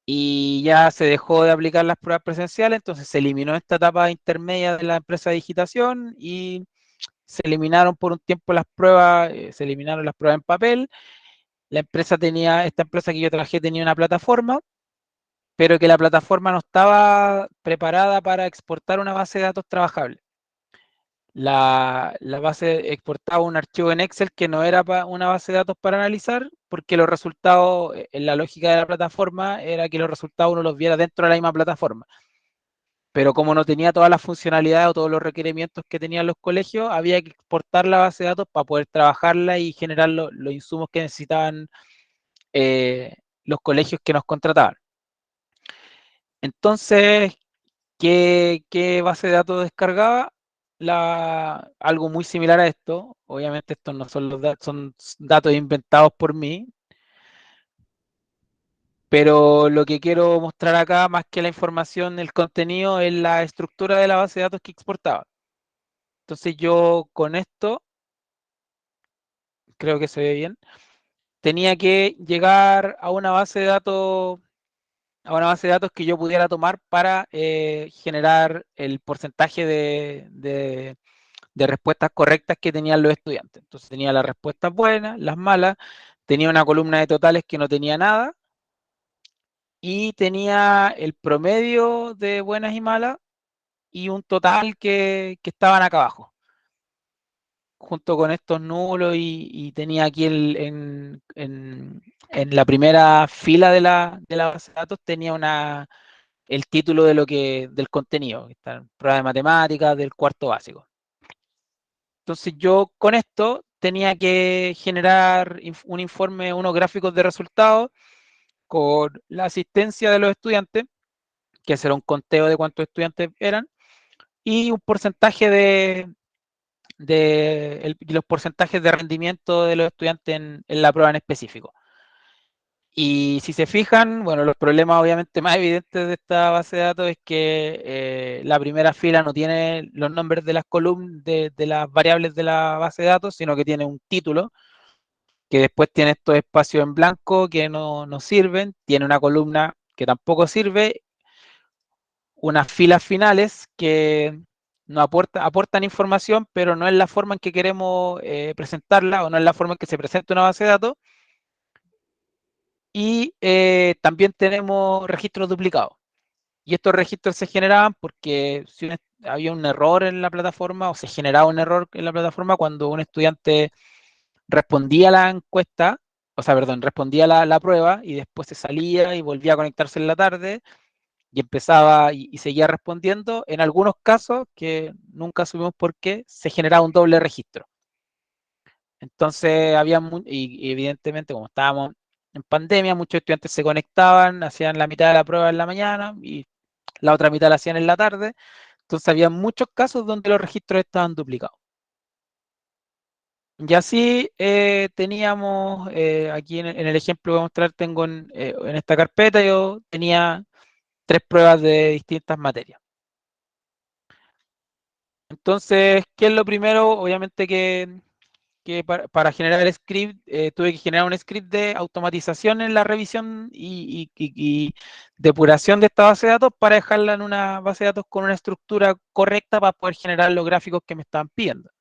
y ya se dejó de aplicar las pruebas presenciales. Entonces se eliminó esta etapa intermedia de la empresa de digitación y se eliminaron por un tiempo las pruebas, se eliminaron las pruebas en papel. Esta empresa que yo trabajé tenía una plataforma, pero que la plataforma no estaba preparada para exportar una base de datos trabajable. La base exportaba un archivo en Excel que no era una base de datos para analizar, porque los resultados, en la lógica de la plataforma, era que los resultados uno los viera dentro de la misma plataforma. Pero como no tenía todas las funcionalidades o todos los requerimientos que tenían los colegios, había que exportar la base de datos para poder trabajarla y generar los insumos que necesitaban eh, los colegios que nos contrataban. Entonces, ¿qué base de datos descargaba? Algo muy similar a esto. Obviamente estos no son los datos, son datos inventados por mí, pero lo que quiero mostrar acá, más que la información, el contenido, es la estructura de la base de datos que exportaba. Entonces yo con esto, creo que se ve bien, tenía que llegar a una base de datos a una base de datos que yo pudiera tomar para generar el porcentaje de respuestas correctas que tenían los estudiantes. Entonces tenía las respuestas buenas, las malas, tenía una columna de totales que no tenía nada y tenía el promedio de buenas y malas y un total que estaban acá abajo, junto con estos nulos y tenía aquí en la primera fila de la base de datos tenía el título del contenido, que está en prueba de matemáticas del cuarto básico. Entonces yo con esto tenía que generar un informe, unos gráficos de resultados con la asistencia de los estudiantes, que será un conteo de cuántos estudiantes eran, y un porcentaje los porcentajes de rendimiento de los estudiantes en la prueba en específico. Y si se fijan, bueno, los problemas obviamente más evidentes de esta base de datos es que la primera fila no tiene los nombres de las columnas, de las variables de la base de datos, sino que tiene un título, que después tiene estos espacios en blanco que no sirven, tiene una columna que tampoco sirve, unas filas finales que no aportan información, pero no es la forma en que queremos presentarla o no es la forma en que se presenta una base de datos. Y también tenemos registros duplicados. Y estos registros se generaban porque si había un error en la plataforma o se generaba un error en la plataforma cuando un estudiante respondía a la encuesta, o sea, perdón, respondía a la prueba y después se salía y volvía a conectarse en la tarde y empezaba y seguía respondiendo. En algunos casos, que nunca supimos por qué, se generaba un doble registro. Entonces, y evidentemente, como estábamos en pandemia, muchos estudiantes se conectaban, hacían la mitad de la prueba en la mañana y la otra mitad la hacían en la tarde. Entonces, había muchos casos donde los registros estaban duplicados. Y así teníamos, aquí en el ejemplo que voy a mostrar, tengo en esta carpeta, yo tenía 3 pruebas de distintas materias. Entonces, ¿qué es lo primero? Obviamente que para generar el script, tuve que generar un script de automatización en la revisión y depuración de esta base de datos para dejarla en una base de datos con una estructura correcta para poder generar los gráficos que me estaban pidiendo.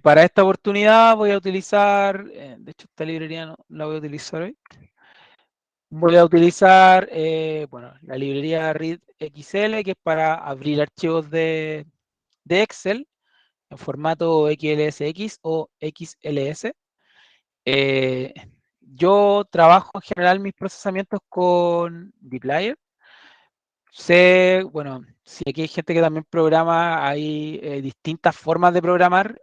Para esta oportunidad voy a utilizar, de hecho esta librería no la voy a utilizar hoy, voy a utilizar bueno, la librería readxl, que es para abrir archivos de Excel en formato XLSX o XLS. Eh, yo trabajo en general mis procesamientos con dplyr. Sé, bueno, si aquí hay gente que también programa, hay distintas formas de programar.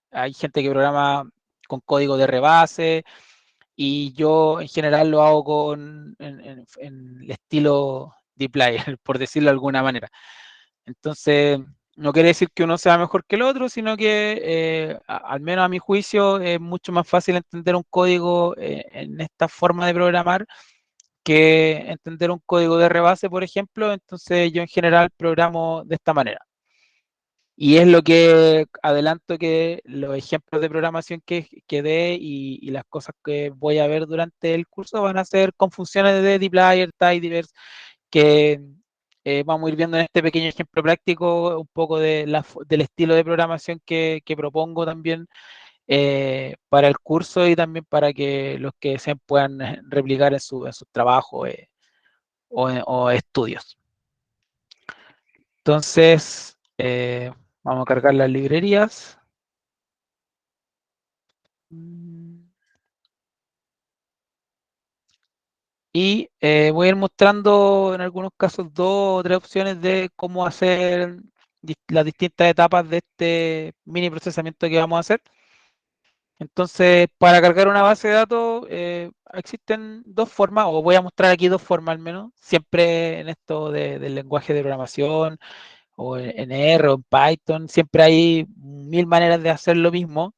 Hay gente que programa con código de rebase y yo en general lo hago en el estilo dplyr, por decirlo de alguna manera. Entonces, no quiere decir que uno sea mejor que el otro, sino que al menos a mi juicio es mucho más fácil entender un código en esta forma de programar que entender un código de rebase, por ejemplo. Entonces yo en general programo de esta manera. Y es lo que adelanto, que los ejemplos de programación que dé y las cosas que voy a ver durante el curso van a ser con funciones de dplyr, tidyverse, que vamos a ir viendo en este pequeño ejemplo práctico un poco del estilo de programación que propongo también para el curso y también para que los que se puedan replicar en sus trabajos o estudios. Entonces, vamos a cargar las librerías. Y voy a ir mostrando en algunos casos 2 o 3 opciones de cómo hacer las distintas etapas de este mini procesamiento que vamos a hacer. Entonces, para cargar una base de datos existen 2 formas, o voy a mostrar aquí 2 formas al menos, siempre en esto del lenguaje de programación, o en R o en Python, siempre hay 1000 maneras de hacer lo mismo,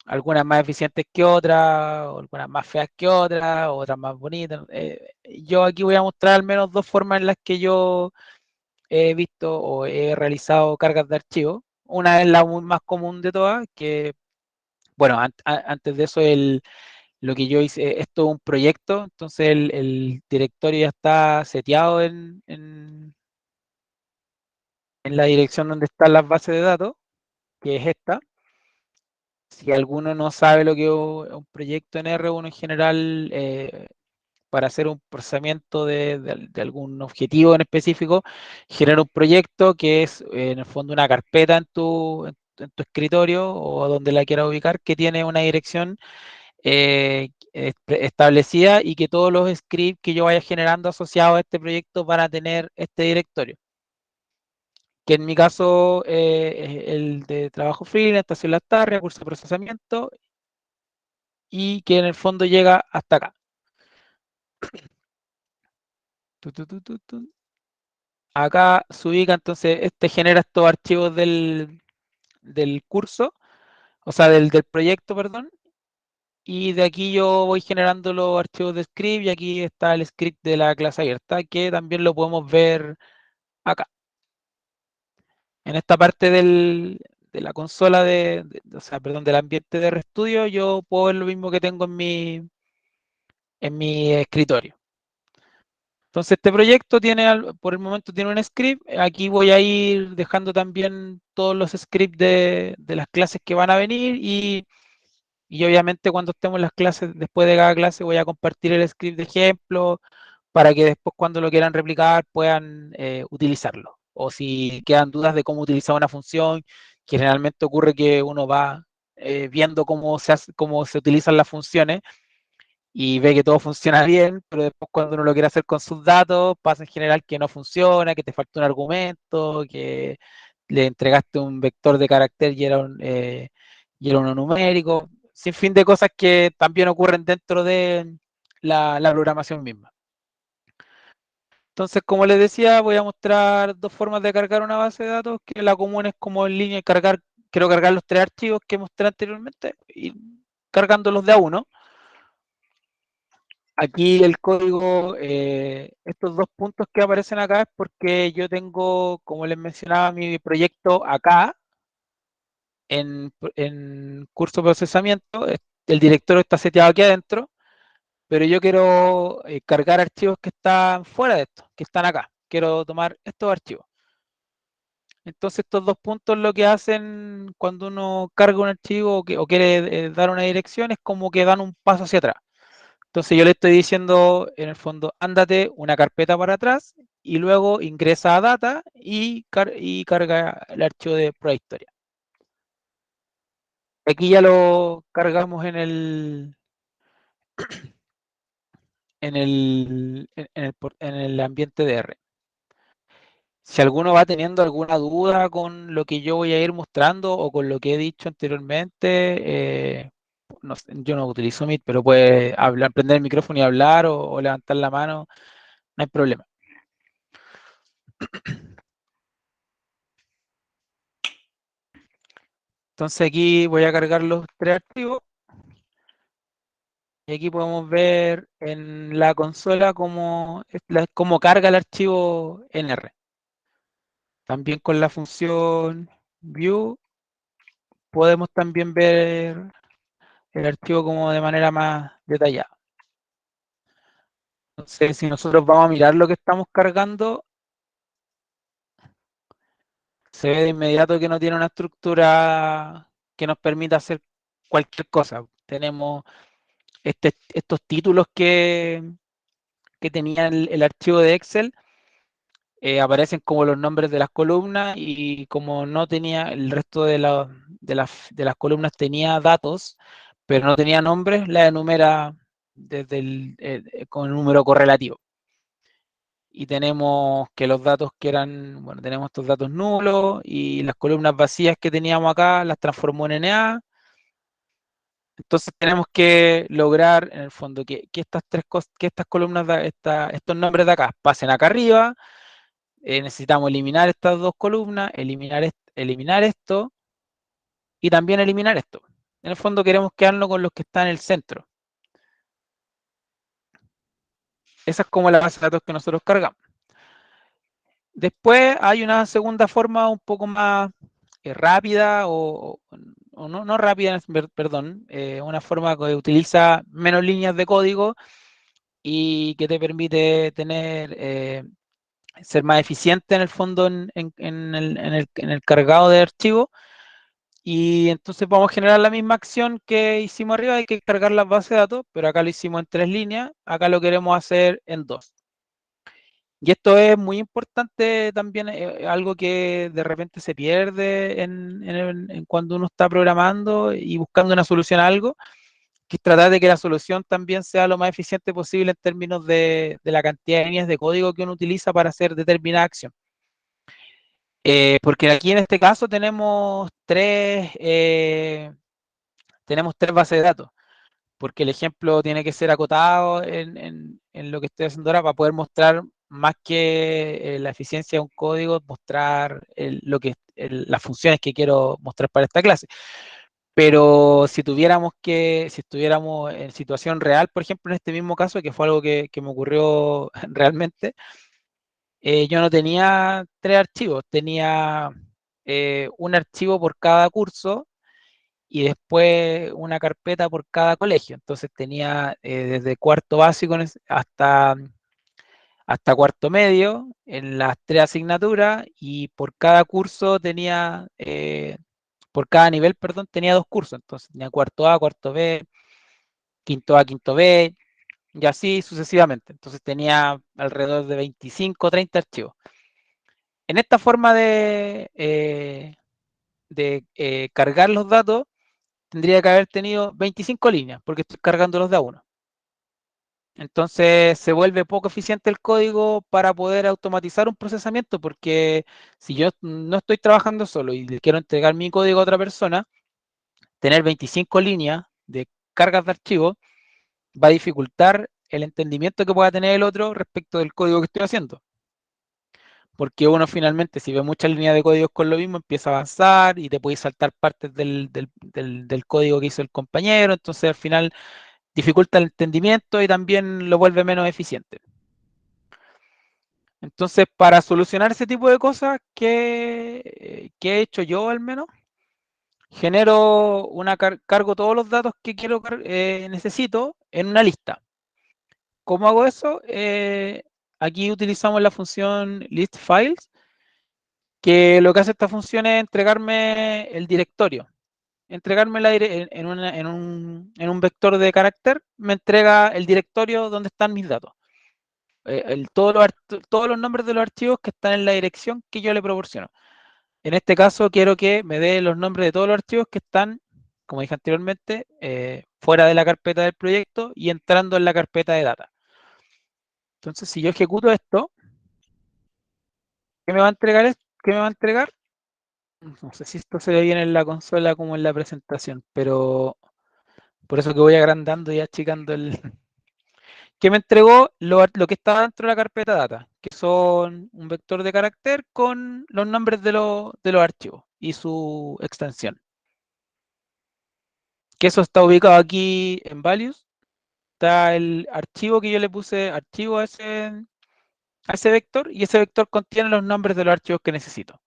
algunas más eficientes que otras, o algunas más feas que otras, otras más bonitas. Yo aquí voy a mostrar al menos 2 formas en las que yo he visto o he realizado cargas de archivos. Una es la más común de todas, que, bueno, antes de eso, lo que yo hice es todo un proyecto, entonces el directorio ya está seteado en la dirección donde están las bases de datos, que es esta. Si alguno no sabe lo que es un proyecto en R, uno en general, para hacer un procesamiento de algún objetivo en específico, genera un proyecto que es en el fondo una carpeta en tu escritorio o donde la quieras ubicar, que tiene una dirección establecida y que todos los scripts que yo vaya generando asociados a este proyecto van a tener este directorio. Que en mi caso es el de trabajo freelance, estación las tardes, curso de procesamiento y que en el fondo llega hasta acá. Tu, tu, tu, tu, tu. Acá se ubica, entonces, este genera estos archivos del curso, o sea, del proyecto, perdón, y de aquí yo voy generando los archivos de script y aquí está el script de la clase abierta, que también lo podemos ver acá. En esta parte de la consola o sea, perdón, del ambiente de RStudio, yo puedo ver lo mismo que tengo en mi escritorio. Entonces, este proyecto tiene, por el momento tiene un script. Aquí voy a ir dejando también todos los scripts de las clases que van a venir y obviamente cuando estemos en las clases, después de cada clase, voy a compartir el script de ejemplo para que después cuando lo quieran replicar puedan utilizarlo. O si quedan dudas de cómo utilizar una función, que generalmente ocurre que uno va viendo cómo se utilizan las funciones y ve que todo funciona bien, pero después cuando uno lo quiere hacer con sus datos, pasa en general que no funciona, que te falta un argumento, que le entregaste un vector de carácter y era uno numérico, sin fin de cosas que también ocurren dentro de la programación misma. Entonces, como les decía, voy a mostrar dos formas de cargar una base de datos, que la común es como en línea quiero cargar los tres archivos que mostré anteriormente y cargándolos de a uno. Aquí el código, estos dos puntos que aparecen acá es porque yo tengo, como les mencionaba, mi proyecto acá en curso de procesamiento. El directorio está seteado aquí adentro, pero yo quiero cargar archivos que están fuera de esto, que están acá. Quiero tomar estos archivos. Entonces estos dos puntos lo que hacen cuando uno carga un archivo o quiere dar una dirección es como que dan un paso hacia atrás. Entonces yo le estoy diciendo, en el fondo, ándate una carpeta para atrás y luego ingresa a data y carga el archivo de prueba historia. Aquí ya lo cargamos en el ambiente de R. Si alguno va teniendo alguna duda con lo que yo voy a ir mostrando o con lo que he dicho anteriormente, no sé, yo no utilizo Meet, pero puede hablar, prender el micrófono y hablar o levantar la mano, no hay problema. Entonces aquí voy a cargar los tres archivos y aquí podemos ver en la consola cómo carga el archivo en R. También con la función view podemos también ver el archivo como de manera más detallada. Entonces, si nosotros vamos a mirar lo que estamos cargando, se ve de inmediato que no tiene una estructura que nos permita hacer cualquier cosa. Tenemos estos títulos que tenía el archivo de Excel, aparecen como los nombres de las columnas y como no tenía el resto de las columnas tenía datos, pero no tenía nombres, la enumera con un número correlativo. Y tenemos que los datos que eran, bueno, tenemos estos datos nulos y las columnas vacías que teníamos acá las transformó en NA. Entonces tenemos que lograr en el fondo que estas tres cosas, que estas columnas, estos nombres de acá pasen acá arriba. Necesitamos eliminar estas dos columnas, eliminar esto y también eliminar esto. En el fondo queremos quedarnos con los que están en el centro. Esa es como la base de datos que nosotros cargamos. Después hay una segunda forma un poco más rápida o no rápida, perdón, una forma que utiliza menos líneas de código y que te permite tener, ser más eficiente en el fondo en el cargado de archivos. Y entonces vamos a generar la misma acción que hicimos arriba, hay que cargar las bases de datos, pero acá lo hicimos en 3 líneas, acá lo queremos hacer en 2. Y esto es muy importante también, algo que de repente se pierde en cuando uno está programando y buscando una solución a algo, que es tratar de que la solución también sea lo más eficiente posible en términos de la cantidad de líneas de código que uno utiliza para hacer determinada acción. Porque aquí en este caso tenemos tres bases de datos, porque el ejemplo tiene que ser acotado en lo que estoy haciendo ahora para poder mostrar más que la eficiencia de un código, mostrar las funciones que quiero mostrar para esta clase. Pero si estuviéramos en situación real, por ejemplo, en este mismo caso, que fue algo que me ocurrió realmente, yo no tenía 3 archivos, tenía un archivo por cada curso y después una carpeta por cada colegio. Entonces tenía desde cuarto básico hasta cuarto medio en las 3 asignaturas y por cada curso tenía, por cada nivel, perdón, tenía 2 cursos. Entonces tenía cuarto A, cuarto B, quinto A, quinto B y así sucesivamente. Entonces tenía alrededor de 25 o 30 archivos. En esta forma de cargar los datos, tendría que haber tenido 25 líneas, porque estoy cargándolos de a uno. Entonces se vuelve poco eficiente el código para poder automatizar un procesamiento, porque si yo no estoy trabajando solo y le quiero entregar mi código a otra persona, tener 25 líneas de cargas de archivos va a dificultar el entendimiento que pueda tener el otro respecto del código que estoy haciendo. Porque uno finalmente, si ve muchas líneas de códigos con lo mismo, empieza a avanzar y te puedes saltar partes del código que hizo el compañero, entonces al final dificulta el entendimiento y también lo vuelve menos eficiente. Entonces, para solucionar ese tipo de cosas, ¿qué he hecho yo al menos? Cargo todos los datos que necesito en una lista. ¿Cómo hago eso? Aquí utilizamos la función listFiles, que lo que hace esta función es entregarme el directorio. Entregarme en un vector de carácter, me entrega el directorio donde están mis datos. Todos los nombres de los archivos que están en la dirección que yo le proporciono. En este caso, quiero que me dé los nombres de todos los archivos que están, como dije anteriormente, fuera de la carpeta del proyecto y entrando en la carpeta de data. Entonces, si yo ejecuto esto, ¿qué me va a entregar? ¿Qué me va a entregar? No sé si esto se ve bien en la consola como en la presentación, pero por eso que voy agrandando y achicando el... Que me entregó lo que está dentro de la carpeta data, que son un vector de carácter con los nombres de los archivos y su extensión. Que eso está ubicado aquí en values. Está el archivo que yo le puse archivo a ese vector y ese vector contiene los nombres de los archivos que necesito.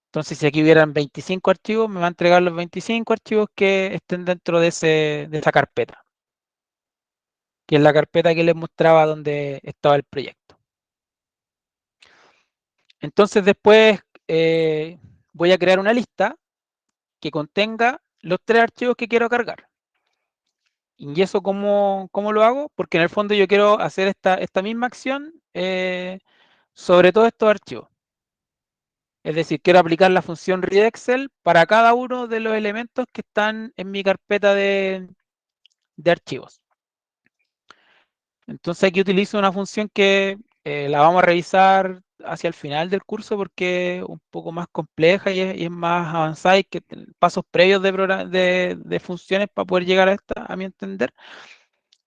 Entonces, si aquí hubieran 25 archivos, me va a entregar los 25 archivos que estén dentro de esa carpeta, que es la carpeta que les mostraba donde estaba el proyecto. Entonces, después voy a crear una lista que contenga los 3 archivos que quiero cargar. ¿Y eso cómo lo hago? Porque en el fondo yo quiero hacer esta misma acción sobre todos estos archivos. Es decir, quiero aplicar la función readExcel para cada uno de los elementos que están en mi carpeta de archivos. Entonces aquí utilizo una función que la vamos a revisar hacia el final del curso porque es un poco más compleja y es más avanzada y que pasos previos de funciones para poder llegar a esta, a mi entender.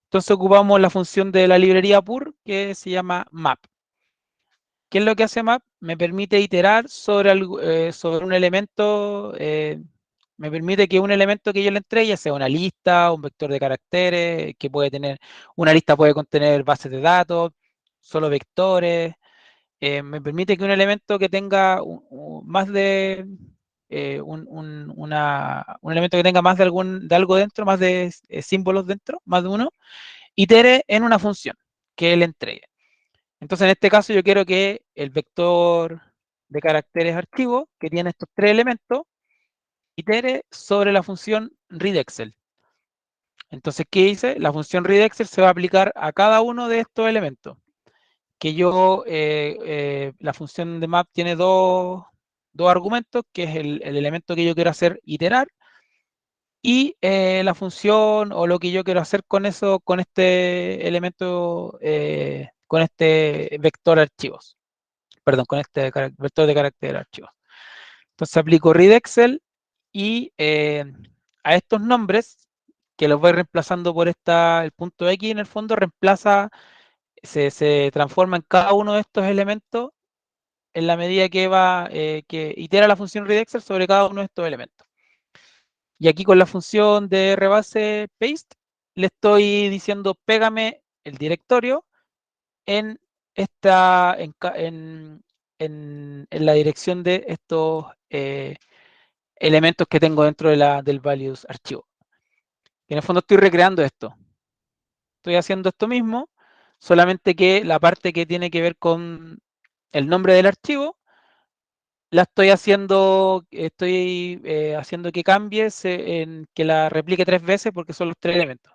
Entonces ocupamos la función de la librería pur que se llama map. ¿Qué es lo que hace map? Me permite iterar sobre un elemento, me permite que un elemento que yo le entregue, ya sea una lista, un vector de caracteres, una lista puede contener bases de datos, solo vectores, me permite que un elemento que tenga más de un elemento que tenga más de algo dentro, más de símbolos dentro, más de uno, itere en una función que él entregue. Entonces, en este caso, yo quiero que el vector de caracteres archivo, que tiene estos tres elementos, itere sobre la función readExcel. Entonces, ¿qué hice? La función readExcel se va a aplicar a cada uno de estos elementos. Que yo, la función de map tiene dos argumentos, que es el elemento que yo quiero hacer iterar, y la función o lo que yo quiero hacer con eso, con este elemento, con este vector archivos. Perdón, con este vector de carácter archivos. Entonces aplico readExcel y a estos nombres, que los voy reemplazando por el punto X en el fondo, se transforma en cada uno de estos elementos en la medida que itera la función readExcel sobre cada uno de estos elementos. Y aquí con la función de rebase paste, le estoy diciendo pégame el directorio en la dirección de estos elementos que tengo dentro del values archivo. Y en el fondo estoy recreando esto. Estoy haciendo esto mismo, solamente que la parte que tiene que ver con el nombre del archivo, estoy haciendo que cambie, que la replique 3 veces porque son los 3 elementos.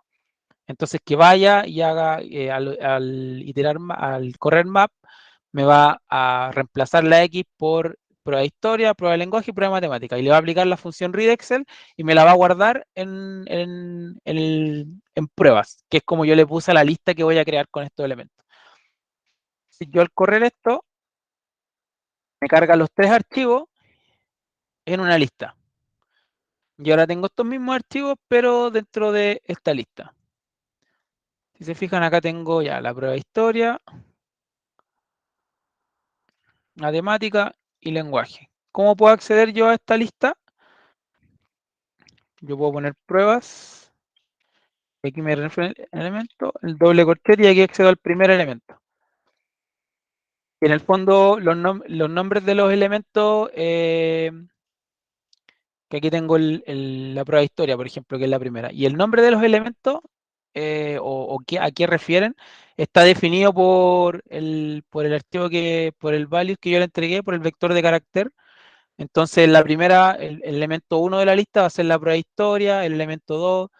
Entonces que vaya y haga, al correr map, me va a reemplazar la X por prueba de historia, prueba de lenguaje y prueba de matemática. Y le va a aplicar la función readExcel y me la va a guardar en pruebas, que es como yo le puse a la lista que voy a crear con estos elementos. Si yo al correr esto, me carga los 3 archivos en una lista. Y ahora tengo estos mismos archivos, pero dentro de esta lista. Si se fijan, acá tengo ya la prueba de historia, matemática y lenguaje. ¿Cómo puedo acceder yo a esta lista? Yo puedo poner pruebas, aquí me refiero el elemento, el doble corchete y aquí accedo al primer elemento. Y en el fondo, los nombres de los elementos, que aquí tengo la prueba de historia, por ejemplo, que es la primera. Y el nombre de los elementos, a qué refieren, está definido por el archivo por el value que yo le entregué, por el vector de carácter. Entonces, el elemento 1 de la lista va a ser la prueba de historia, el elemento 2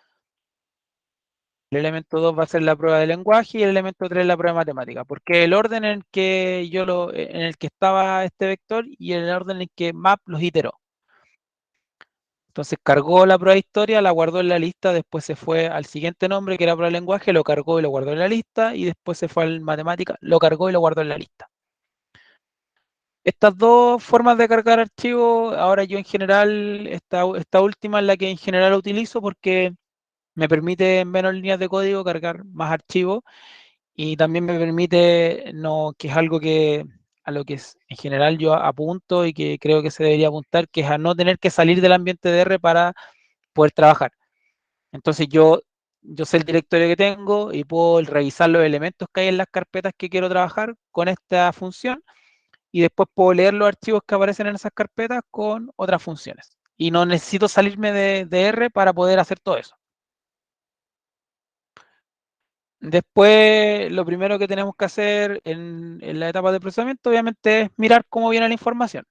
va a ser la prueba de lenguaje y el elemento 3 la prueba de matemática, porque el orden en el que estaba este vector y el orden en el que map los iteró. Entonces cargó la prueba de historia, la guardó en la lista, después se fue al siguiente nombre que era prueba de lenguaje, lo cargó y lo guardó en la lista, y después se fue al matemática, lo cargó y lo guardó en la lista. Estas dos formas de cargar archivos, ahora yo en general, esta última es la que en general utilizo porque me permite en menos líneas de código cargar más archivos y también me permite, no, que es algo a lo que en general yo apunto y que creo que se debería apuntar, que es a no tener que salir del ambiente de R para poder trabajar. Entonces yo sé el directorio que tengo y puedo revisar los elementos que hay en las carpetas que quiero trabajar con esta función y después puedo leer los archivos que aparecen en esas carpetas con otras funciones. Y no necesito salirme de R para poder hacer todo eso. Después, lo primero que tenemos que hacer en la etapa de procesamiento, obviamente, es mirar cómo viene la información.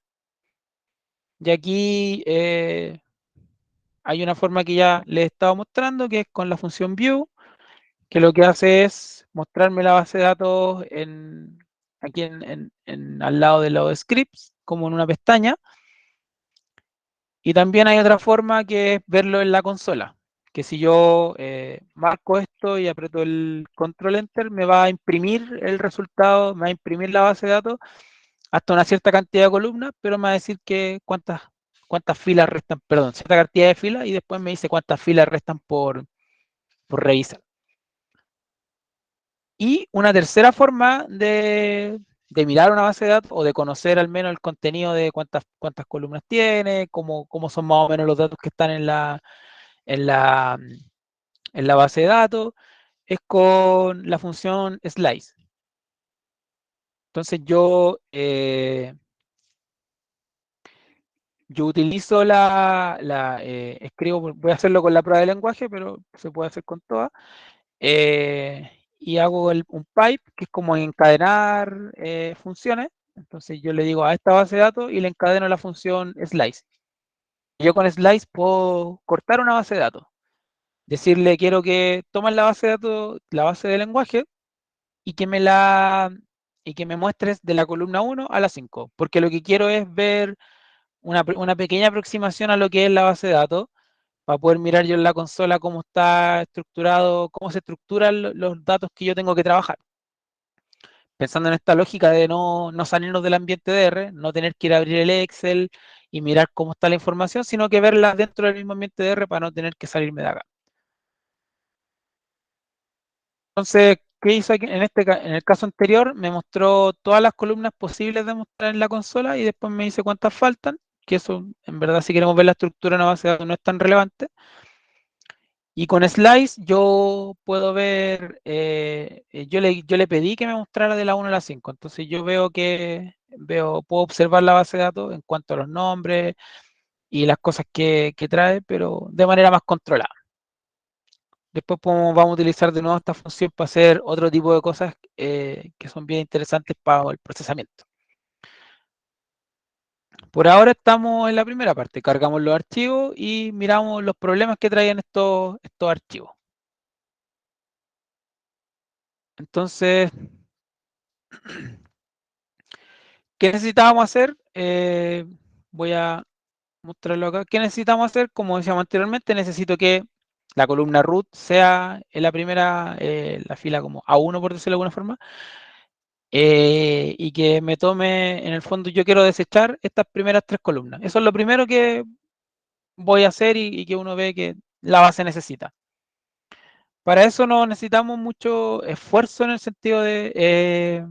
Y aquí hay una forma que ya les he estado mostrando, que es con la función view, que lo que hace es mostrarme la base de datos aquí al lado de los scripts, como en una pestaña. Y también hay otra forma que es verlo en la consola, que si yo marco esto y aprieto el control enter, me va a imprimir el resultado, me va a imprimir la base de datos hasta una cierta cantidad de columnas, pero me va a decir que cuántas filas restan, perdón, cierta cantidad de filas y después me dice cuántas filas restan por revisar. Y una tercera forma de mirar una base de datos o de conocer al menos el contenido de cuántas columnas tiene, cómo son más o menos los datos que están en la, en la base de datos, es con la función slice. Entonces yo Yo utilizo escribo, voy a hacerlo con la prueba de lenguaje, pero se puede hacer con todas. Y hago un pipe, que es como encadenar funciones. Entonces yo le digo a esta base de datos y le encadeno la función slice. Yo con slice puedo cortar una base de datos. Decirle, quiero que tomen la base de datos, la base de lenguaje, y que y que me muestres de la columna 1 a la 5, porque lo que quiero es ver una pequeña aproximación a lo que es la base de datos, para poder mirar yo en la consola cómo está estructurado, cómo se estructuran los datos que yo tengo que trabajar. Pensando en esta lógica de no salirnos del ambiente de R, no tener que ir a abrir el Excel y mirar cómo está la información, sino que verla dentro del mismo ambiente de R para no tener que salirme de acá. Entonces, ¿qué hizo aquí? En el caso anterior me mostró todas las columnas posibles de mostrar en la consola y después me dice cuántas faltan, que eso en verdad si queremos ver la estructura de una base de datos no es tan relevante. Y con Slice yo puedo ver, yo le pedí que me mostrara de la 1 a la 5, entonces yo puedo observar la base de datos en cuanto a los nombres y las cosas que trae, pero de manera más controlada. Después vamos a utilizar de nuevo esta función para hacer otro tipo de cosas que son bien interesantes para el procesamiento. Por ahora estamos en la primera parte, cargamos los archivos y miramos los problemas que traían estos archivos. Entonces, ¿qué necesitábamos hacer? Voy a mostrarlo acá. ¿Qué necesitamos hacer? Como decíamos anteriormente, necesito que la columna root sea en la primera, la fila como A1, por decirlo de alguna forma, y que me tome, en el fondo, yo quiero desechar estas primeras tres columnas. Eso es lo primero que voy a hacer y que uno ve que la base necesita. Para eso no necesitamos mucho esfuerzo en el sentido de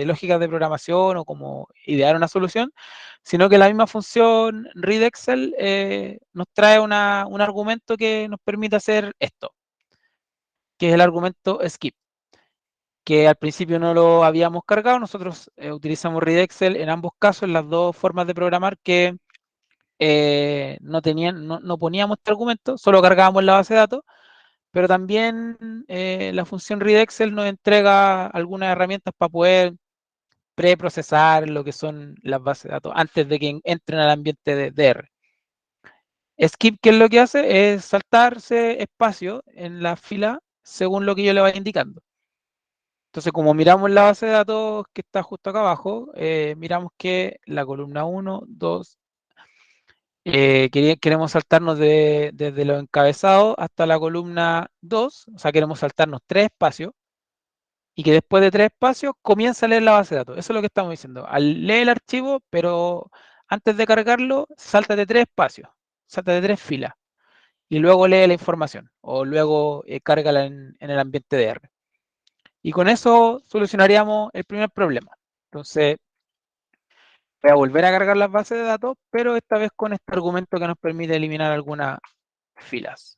lógicas de programación o como idear una solución, sino que la misma función readExcel nos trae un argumento que nos permite hacer esto, que es el argumento skip, que al principio no lo habíamos cargado. Nosotros utilizamos readExcel en ambos casos, en las dos formas de programar que no poníamos este argumento, solo cargábamos la base de datos, pero también la función readExcel nos entrega algunas herramientas para poder preprocesar lo que son las bases de datos antes de que entren al ambiente de R. Skip, ¿qué es lo que hace? Es saltarse espacio en la fila según lo que yo le vaya indicando. Entonces, como miramos la base de datos que está justo acá abajo, miramos que la columna 1, 2, queremos saltarnos desde los encabezados hasta la columna 2, o sea, queremos saltarnos 3 espacios, y que después de 3 espacios comienza a leer la base de datos. Eso es lo que estamos diciendo. Al leer el archivo, pero antes de cargarlo, sáltate 3 espacios, sáltate 3 filas, y luego lee la información, o luego cárgala en el ambiente de R. Y con eso solucionaríamos el primer problema. Entonces, voy a volver a cargar las bases de datos, pero esta vez con este argumento que nos permite eliminar algunas filas.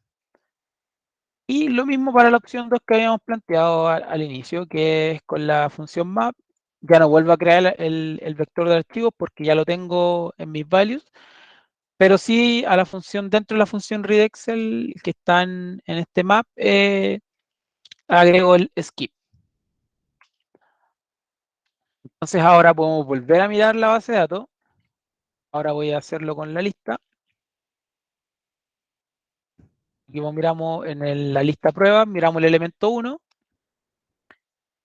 Y lo mismo para la opción 2 que habíamos planteado al inicio, que es con la función map. Ya no vuelvo a crear el vector de archivos porque ya lo tengo en mis values, pero sí a la función, dentro de la función readExcel que está en este map, agrego el skip. Entonces ahora podemos volver a mirar la base de datos. Ahora voy a hacerlo con la lista. Aquí miramos en la lista prueba, miramos el elemento 1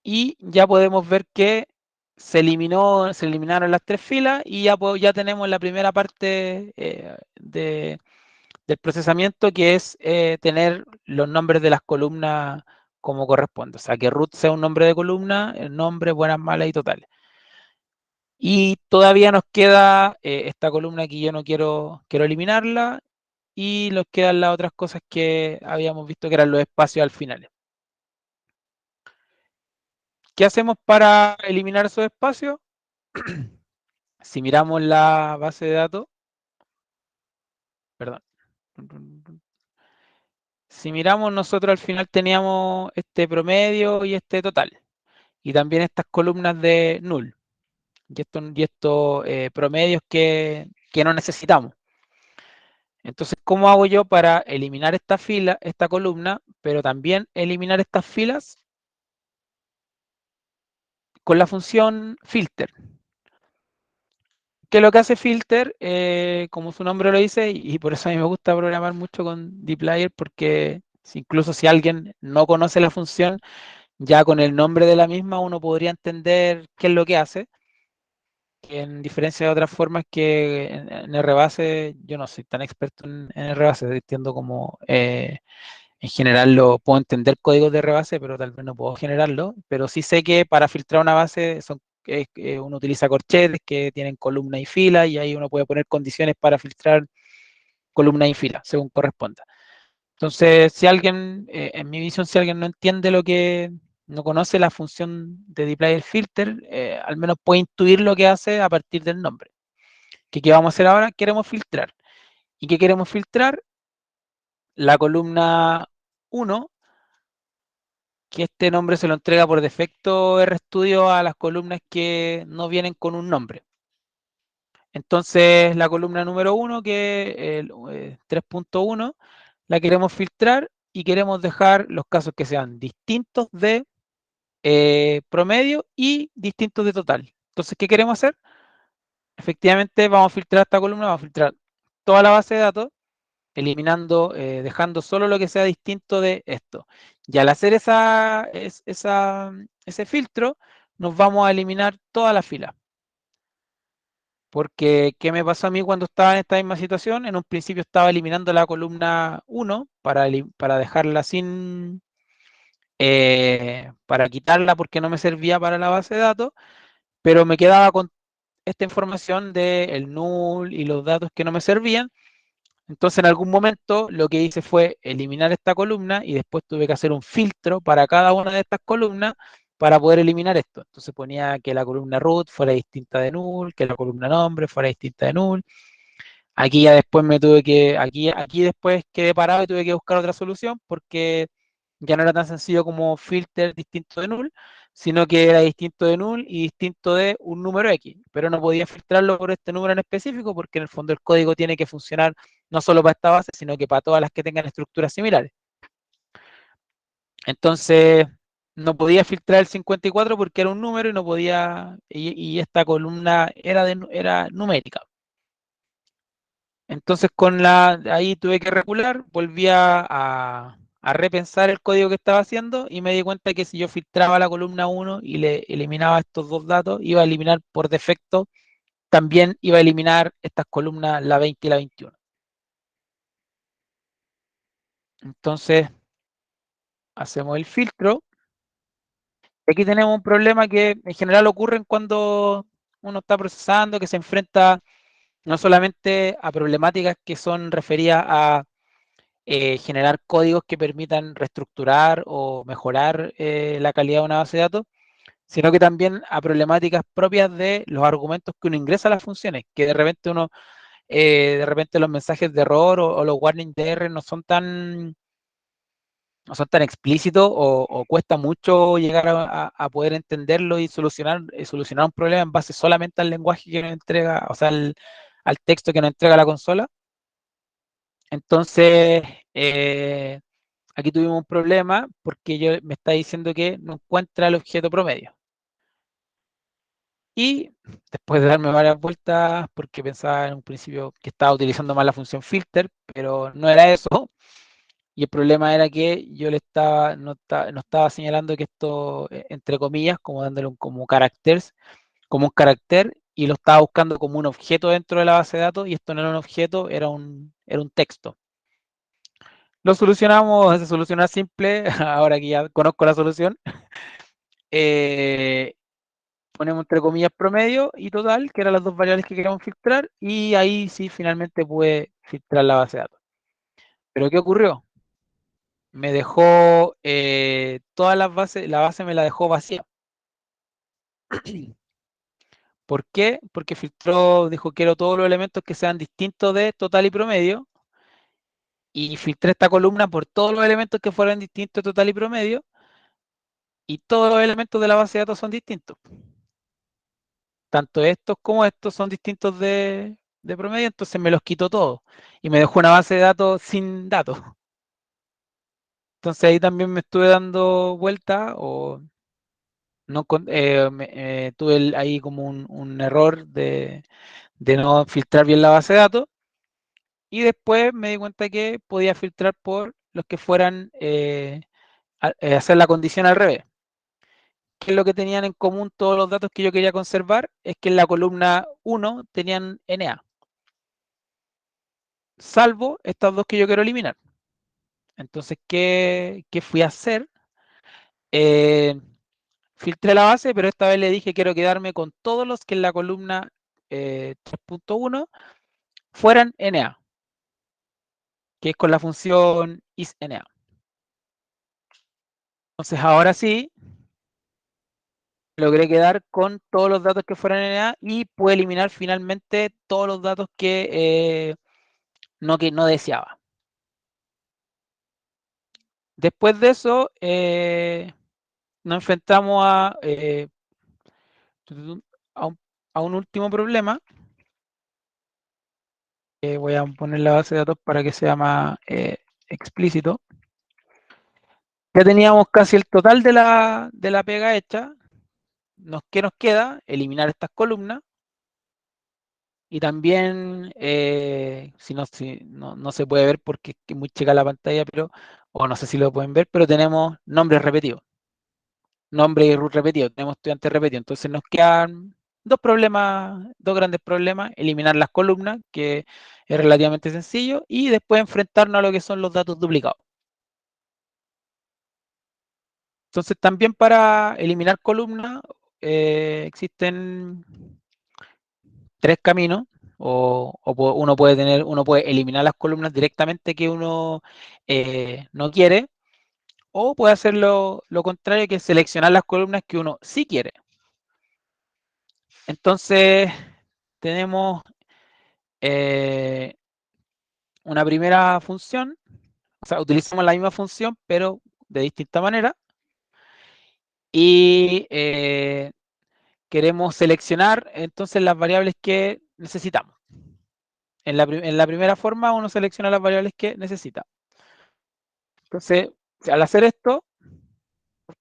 y ya podemos ver que se eliminaron las 3 filas y ya tenemos la primera parte del procesamiento, que es tener los nombres de las columnas como corresponde. O sea, que root sea un nombre de columna, el nombre, buenas, malas y totales. Y todavía nos queda esta columna que yo no quiero eliminarla, y nos quedan las otras cosas que habíamos visto que eran los espacios al final. ¿Qué hacemos para eliminar esos espacios? Si miramos la base de datos, perdón, si miramos nosotros al final teníamos este promedio y este total, y también estas columnas de null, y estos promedios que no necesitamos. Entonces, ¿cómo hago yo para eliminar esta fila, esta columna, pero también eliminar estas filas con la función filter? Que lo que hace filter, como su nombre lo dice, y por eso a mí me gusta programar mucho con dplyr, porque incluso si alguien no conoce la función, ya con el nombre de la misma uno podría entender qué es lo que hace. En diferencia de otras formas que en RBase, yo no soy tan experto en RBase, entiendo como en general lo puedo entender códigos de RBase, pero tal vez no puedo generarlo. Pero sí sé que para filtrar una base uno utiliza corchetes que tienen columna y fila, y ahí uno puede poner condiciones para filtrar columna y fila, según corresponda. Entonces, si alguien, en mi visión, si alguien no entiende lo que, no conoce la función de dplyr filter, al menos puede intuir lo que hace a partir del nombre. ¿Qué vamos a hacer ahora? Queremos filtrar. ¿Y qué queremos filtrar? La columna 1, que este nombre se lo entrega por defecto RStudio a las columnas que no vienen con un nombre. Entonces, la columna número 1, que es el 3.1, la queremos filtrar y queremos dejar los casos que sean distintos de promedio y distintos de total. Entonces, ¿qué queremos hacer? Efectivamente, vamos a filtrar esta columna, vamos a filtrar toda la base de datos, eliminando, dejando solo lo que sea distinto de esto. Y al hacer ese filtro, nos vamos a eliminar toda la fila. Porque, ¿qué me pasó a mí cuando estaba en esta misma situación? En un principio estaba eliminando la columna 1 para dejarla sin, para quitarla porque no me servía para la base de datos, pero me quedaba con esta información del null y los datos que no me servían. Entonces, en algún momento lo que hice fue eliminar esta columna y después tuve que hacer un filtro para cada una de estas columnas para poder eliminar esto. Entonces ponía que la columna root fuera distinta de null, que la columna nombre fuera distinta de null. Aquí ya después aquí después quedé parado y tuve que buscar otra solución porque ya no era tan sencillo como filter distinto de null, sino que era distinto de null y distinto de un número X, pero no podía filtrarlo por este número en específico porque en el fondo el código tiene que funcionar no solo para esta base, sino que para todas las que tengan estructuras similares. Entonces, no podía filtrar el 54 porque era un número y no podía, y esta columna era numérica. Entonces ahí tuve que recular, volví a repensar el código que estaba haciendo y me di cuenta que si yo filtraba la columna 1 y le eliminaba estos dos datos, iba a eliminar por defecto, también iba a eliminar estas columnas, la 20 y la 21. Entonces hacemos el filtro. Aquí tenemos un problema que en general ocurre cuando uno está procesando, que se enfrenta no solamente a problemáticas que son referidas a generar códigos que permitan reestructurar o mejorar la calidad de una base de datos, sino que también a problemáticas propias de los argumentos que uno ingresa a las funciones, que de repente los mensajes de error o los warnings de error no son tan explícitos o cuesta mucho llegar a poder entenderlo y solucionar un problema en base solamente al lenguaje que nos entrega, o sea, al texto que nos entrega la consola. Entonces, eh, aquí tuvimos un problema porque me está diciendo que no encuentra el objeto promedio. Y después de darme varias vueltas, porque pensaba en un principio que estaba utilizando mal la función filter, pero no era eso. Y el problema era que yo no estaba señalando que esto, entre comillas, como dándole como un carácter, y lo estaba buscando como un objeto dentro de la base de datos, y esto no era un objeto, era un texto. Lo solucionamos, se soluciona simple, ahora que ya conozco la solución. Eh, Ponemos entre comillas promedio y total, que eran las dos variables que queríamos filtrar, y ahí sí finalmente pude filtrar la base de datos. Pero ¿qué ocurrió? Me dejó todas las bases, la base me la dejó vacía. ¿Por qué? Porque filtró, dijo quiero todos los elementos que sean distintos de total y promedio, y filtré esta columna por todos los elementos que fueran distintos de total y promedio, y todos los elementos de la base de datos son distintos. Tanto estos como estos son distintos de promedio, entonces me los quitó todos y me dejó una base de datos sin datos. Entonces ahí también me estuve dando vuelta o no tuve ahí como un error de no filtrar bien la base de datos y después me di cuenta que podía filtrar por los que fueran hacer la condición al revés. ¿Qué es lo que tenían en común todos los datos que yo quería conservar? Es que en la columna 1 tenían NA, salvo estas dos que yo quiero eliminar. Entonces, ¿qué fui a hacer? Eh, Filtré la base, pero esta vez le dije quiero quedarme con todos los que en la columna 3.1 fueran NA, que es con la función isNA. Entonces, ahora sí, logré quedar con todos los datos que fueran NA y pude eliminar finalmente todos los datos que no deseaba. Después de eso, nos enfrentamos a un, a un último problema. Voy a poner la base de datos para que sea más explícito. Ya teníamos casi el total de la pega hecha. ¿Qué nos queda? Eliminar estas columnas. Y también, si no se puede ver porque es muy chica la pantalla, pero, o no sé si lo pueden ver, pero tenemos nombres repetidos. Nombre y root repetido, tenemos estudiantes repetidos. Entonces nos quedan dos problemas, dos grandes problemas, eliminar las columnas, que es relativamente sencillo, y después enfrentarnos a lo que son los datos duplicados. Entonces también para eliminar columnas existen tres caminos, uno puede eliminar las columnas directamente que uno no quiere, o puede hacer lo contrario, que es seleccionar las columnas que uno sí quiere. Entonces, tenemos una primera función, o sea, utilizamos la misma función, pero de distinta manera, y queremos seleccionar entonces las variables que necesitamos. En la primera forma, uno selecciona las variables que necesita. Entonces, al hacer esto,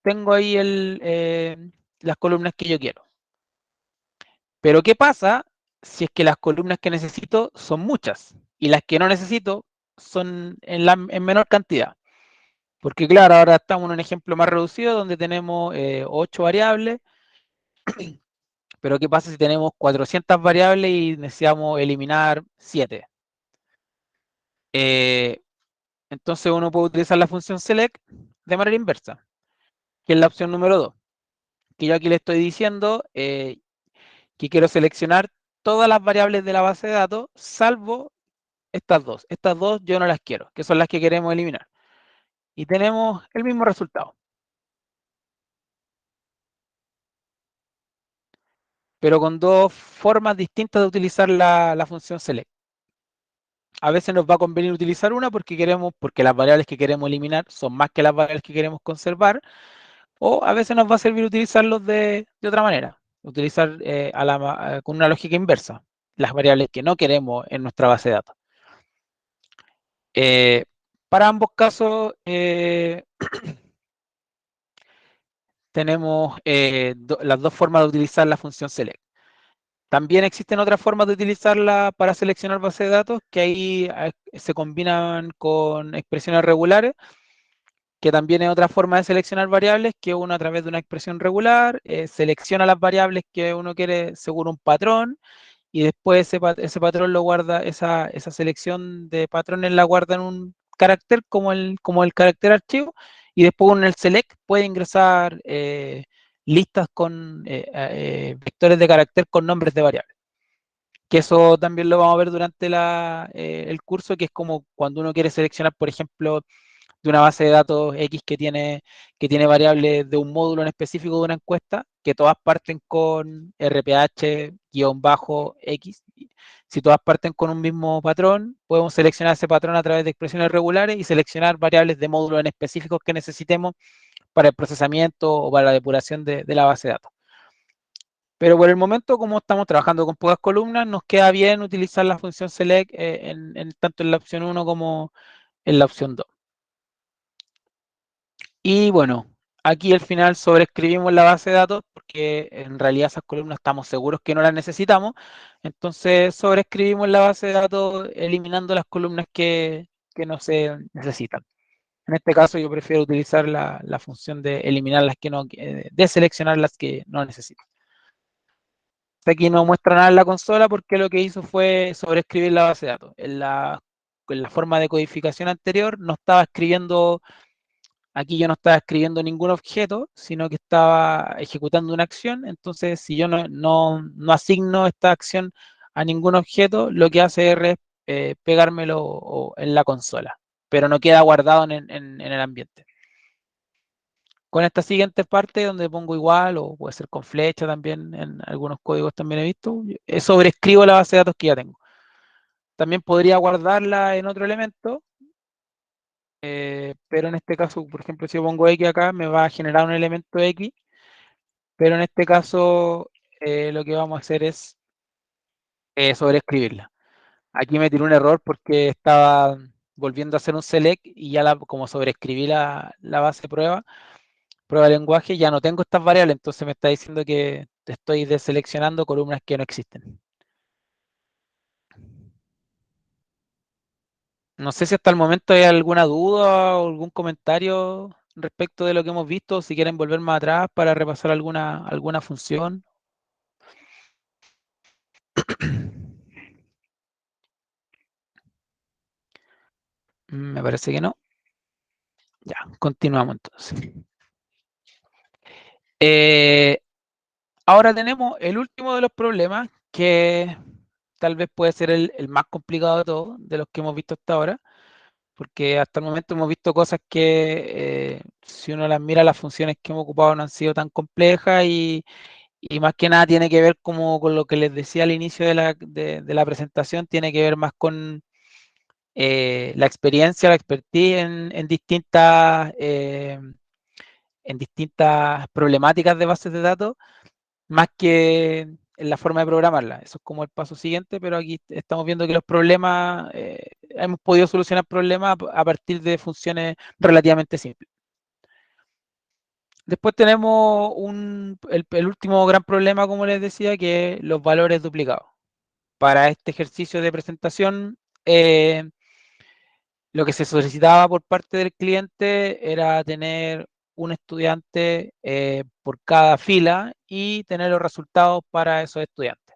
tengo ahí las columnas que yo quiero. Pero ¿qué pasa si es que las columnas que necesito son muchas y las que no necesito son en menor cantidad? Porque claro, ahora estamos en un ejemplo más reducido donde tenemos 8 variables, pero ¿qué pasa si tenemos 400 variables y necesitamos eliminar 7? Entonces uno puede utilizar la función select de manera inversa, que es la opción número 2, que yo aquí le estoy diciendo que quiero seleccionar todas las variables de la base de datos, salvo estas dos. Estas dos yo no las quiero, que son las que queremos eliminar. Y tenemos el mismo resultado, pero con dos formas distintas de utilizar la función select. A veces nos va a convenir utilizar una porque las variables que queremos eliminar son más que las variables que queremos conservar, o a veces nos va a servir utilizarlos de otra manera, utilizar con una lógica inversa, las variables que no queremos en nuestra base de datos. Eh, para ambos casos tenemos las dos formas de utilizar la función select. También existen otras formas de utilizarla para seleccionar bases de datos que ahí se combinan con expresiones regulares, que también es otra forma de seleccionar variables, que uno a través de una expresión regular selecciona las variables que uno quiere según un patrón y después ese patrón lo guarda, esa selección de patrones la guarda en un carácter como el carácter archivo y después uno en el select puede ingresar listas con vectores de carácter con nombres de variables. Que eso también lo vamos a ver durante el curso, que es como cuando uno quiere seleccionar, por ejemplo, de una base de datos X que tiene variables de un módulo en específico de una encuesta, que todas parten con RPH-X. Si todas parten con un mismo patrón, podemos seleccionar ese patrón a través de expresiones regulares y seleccionar variables de módulos en específicos que necesitemos para el procesamiento o para la depuración de la base de datos. Pero por el momento, como estamos trabajando con pocas columnas, nos queda bien utilizar la función select tanto en la opción 1 como en la opción 2. Y bueno, aquí al final sobreescribimos la base de datos porque en realidad esas columnas estamos seguros que no las necesitamos. Entonces sobreescribimos la base de datos eliminando las columnas que no se necesitan. En este caso yo prefiero utilizar la función de eliminar las que no, de seleccionar las que no necesito. Aquí no muestra nada en la consola porque lo que hizo fue sobreescribir la base de datos. En la forma de codificación anterior no estaba escribiendo, aquí yo no estaba escribiendo ningún objeto, sino que estaba ejecutando una acción. Entonces, si yo no asigno esta acción a ningún objeto, lo que hace es pegármelo en la consola, pero no queda guardado en el ambiente. Con esta siguiente parte donde pongo igual o puede ser con flecha también, en algunos códigos también he visto, sobreescribo la base de datos que ya tengo. También podría guardarla en otro elemento, pero en este caso, por ejemplo, si yo pongo X acá, me va a generar un elemento X, pero en este caso lo que vamos a hacer es sobreescribirla. Aquí me tiró un error porque estaba volviendo a hacer un select y ya como sobreescribí la base de prueba de lenguaje, ya no tengo estas variables, entonces me está diciendo que estoy deseleccionando columnas que no existen. No sé si hasta el momento hay alguna duda o algún comentario respecto de lo que hemos visto, si quieren volver más atrás para repasar alguna función. Me parece que no. Ya, continuamos entonces. Eh, Ahora tenemos el último de los problemas, que tal vez puede ser el más complicado de todos, de los que hemos visto hasta ahora, porque hasta el momento hemos visto cosas que si uno las mira, las funciones que hemos ocupado no han sido tan complejas y más que nada tiene que ver como con lo que les decía al inicio de la presentación, tiene que ver más con la experiencia, la expertise en distintas problemáticas de bases de datos, más que en la forma de programarla. Eso es como el paso siguiente, pero aquí estamos viendo que los problemas, hemos podido solucionar problemas a partir de funciones relativamente simples. Después tenemos el último gran problema, como les decía, que es los valores duplicados. Para este ejercicio de presentación, lo que se solicitaba por parte del cliente era tener un estudiante por cada fila y tener los resultados para esos estudiantes.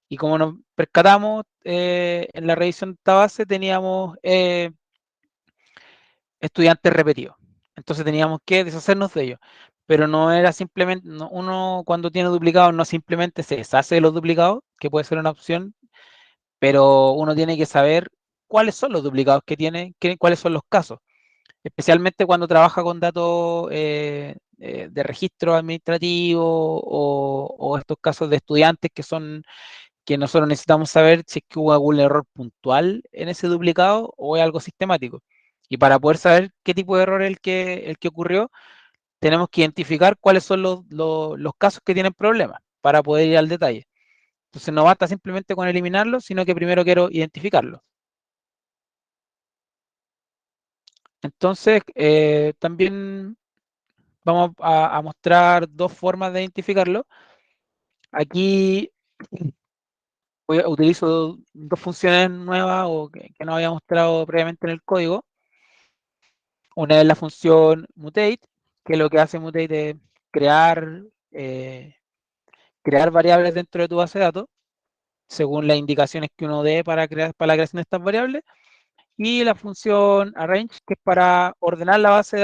Y como nos percatamos en la revisión de esta base, teníamos estudiantes repetidos. Entonces teníamos que deshacernos de ellos. Pero no era simplemente, uno cuando tiene duplicados no simplemente se deshace de los duplicados, que puede ser una opción, pero uno tiene que saber cuáles son los duplicados que tiene, cuáles son los casos, especialmente cuando trabaja con datos de registro administrativo o estos casos de estudiantes que nosotros necesitamos saber si es que hubo algún error puntual en ese duplicado o es algo sistemático. Y para poder saber qué tipo de error es el que ocurrió, tenemos que identificar cuáles son los casos que tienen problemas para poder ir al detalle. Entonces no basta simplemente con eliminarlo, sino que primero quiero identificarlo. Entonces, también vamos a mostrar dos formas de identificarlo. Aquí utilizo dos funciones nuevas o que no había mostrado previamente en el código. Una es la función mutate, que lo que hace mutate es crear, eh, crear variables dentro de tu base de datos, según las indicaciones que uno dé para la creación de estas variables. Y la función arrange, que es para ordenar la base de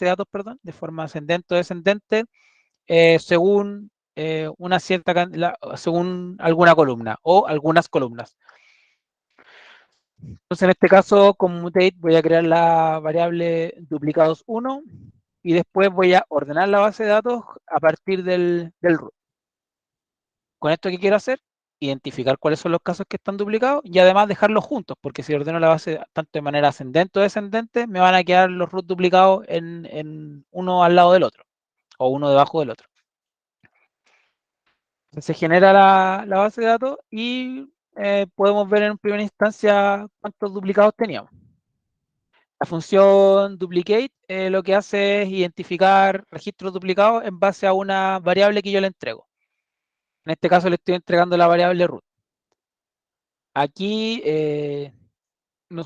datos, perdón, de forma ascendente o descendente, según según alguna columna o algunas columnas. Entonces, en este caso, con mutate voy a crear la variable duplicados1 y después voy a ordenar la base de datos a partir del root. Con esto, ¿qué quiero hacer? Identificar cuáles son los casos que están duplicados y además dejarlos juntos, porque si ordeno la base tanto de manera ascendente o descendente, me van a quedar los root duplicados en uno al lado del otro o uno debajo del otro. Se genera la base de datos y podemos ver en primera instancia cuántos duplicados teníamos. La función duplicate lo que hace es identificar registros duplicados en base a una variable que yo le entrego. En este caso le estoy entregando la variable root. Aquí,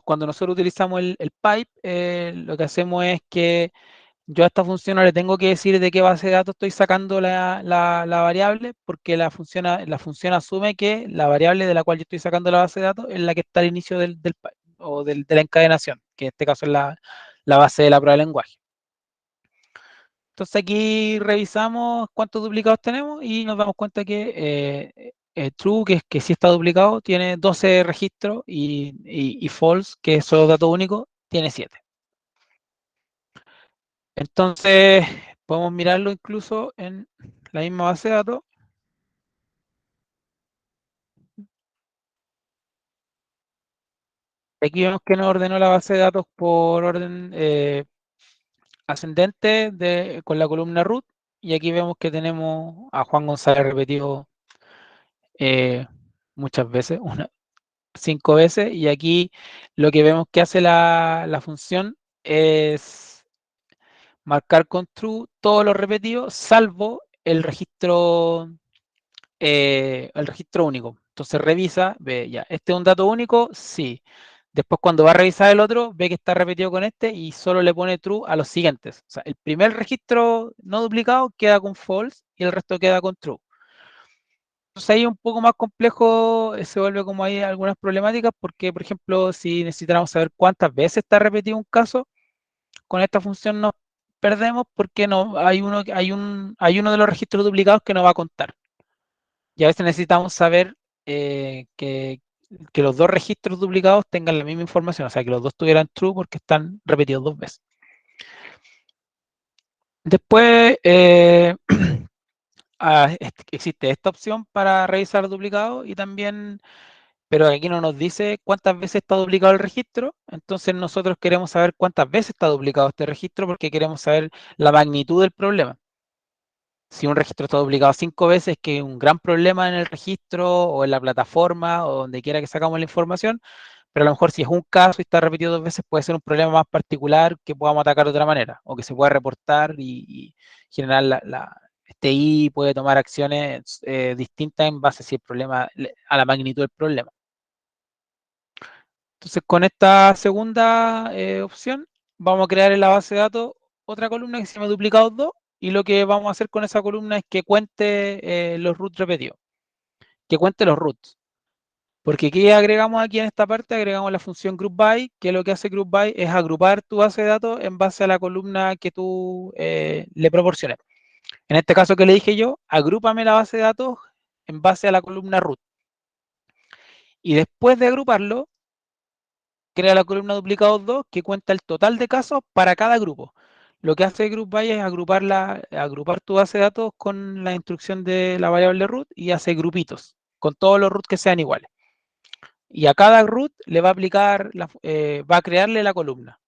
cuando nosotros utilizamos el pipe, lo que hacemos es que yo a esta función no le tengo que decir de qué base de datos estoy sacando la variable, porque la función asume que la variable de la cual yo estoy sacando la base de datos es la que está al inicio del pipe, o de la encadenación, que en este caso es la base de la prueba de lenguaje. Entonces aquí revisamos cuántos duplicados tenemos y nos damos cuenta que true, que es que sí está duplicado, tiene 12 registros y false, que es solo dato único, tiene 7. Entonces podemos mirarlo incluso en la misma base de datos. Aquí vemos que nos ordenó la base de datos por orden ascendente con la columna root, y aquí vemos que tenemos a Juan González repetido eh, muchas veces, 5 veces, y aquí lo que vemos que hace la función es marcar con true todos los repetidos, salvo el registro único. Entonces revisa, ve ya, ¿este es un dato único? Sí. Después cuando va a revisar el otro, ve que está repetido con este y solo le pone true a los siguientes. O sea, el primer registro no duplicado queda con false y el resto queda con true. Entonces ahí un poco más complejo, se vuelve como hay algunas problemáticas, porque por ejemplo, si necesitamos saber cuántas veces está repetido un caso, con esta función nos perdemos porque no hay uno de los registros duplicados que no va a contar. Y a veces necesitamos saber que los dos registros duplicados tengan la misma información, o sea, que los dos tuvieran true porque están repetidos 2 veces. Después existe esta opción para revisar duplicados y también, pero aquí no nos dice cuántas veces está duplicado el registro, entonces nosotros queremos saber cuántas veces está duplicado este registro porque queremos saber la magnitud del problema. Si un registro está duplicado 5 veces, que es un gran problema en el registro o en la plataforma o donde quiera que sacamos la información, pero a lo mejor si es un caso y está repetido 2 veces, puede ser un problema más particular que podamos atacar de otra manera o que se pueda reportar y generar este I puede tomar acciones distintas en base a si el problema, a la magnitud del problema. Entonces, con esta segunda opción, vamos a crear en la base de datos otra columna que se llama duplicados 2, y lo que vamos a hacer con esa columna es que cuente los roots repetidos, que cuente los roots. Porque ¿qué agregamos aquí en esta parte? Agregamos la función groupBy, que lo que hace groupBy es agrupar tu base de datos en base a la columna que tú le proporciones. En este caso que le dije yo, agrúpame la base de datos en base a la columna root. Y después de agruparlo, crea la columna duplicados 2 que cuenta el total de casos para cada grupo. Lo que hace GroupBy es agrupar tu base de datos con la instrucción de la variable root y hace grupitos con todos los roots que sean iguales. Y a cada root le va a aplicar, va a crearle la columna.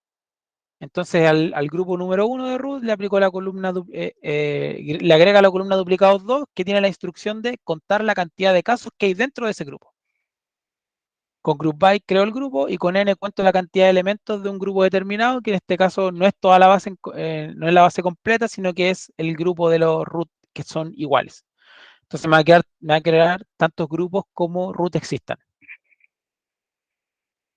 Entonces al grupo número 1 de root le aplicó la columna, le agrega la columna duplicados 2 que tiene la instrucción de contar la cantidad de casos que hay dentro de ese grupo. Con GroupBy creo el grupo y con N cuento la cantidad de elementos de un grupo determinado, que en este caso no es toda la base, no es la base completa, sino que es el grupo de los root que son iguales. Entonces me va a crear tantos grupos como root existan.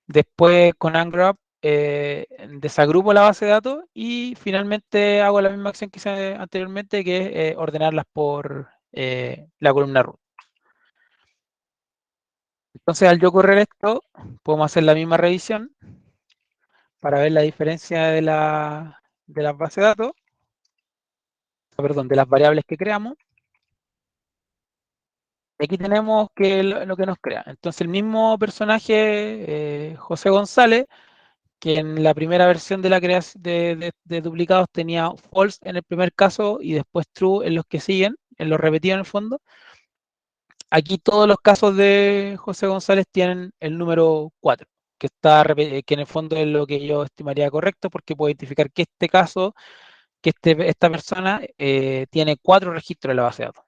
Después con ungrub desagrupo la base de datos y finalmente hago la misma acción que hice anteriormente, que es ordenarlas por la columna root. Entonces al yo correr esto, podemos hacer la misma revisión para ver la diferencia de las bases de datos, perdón, de las variables que creamos. Aquí tenemos que lo que nos crea. Entonces el mismo personaje, José González, que en la primera versión de la creación de duplicados tenía false en el primer caso y después true en los que siguen, en los repetidos en el fondo. Aquí todos los casos de José González tienen el número 4, que en el fondo es lo que yo estimaría correcto, porque puedo identificar que este caso, esta persona tiene 4 registros en la base de datos.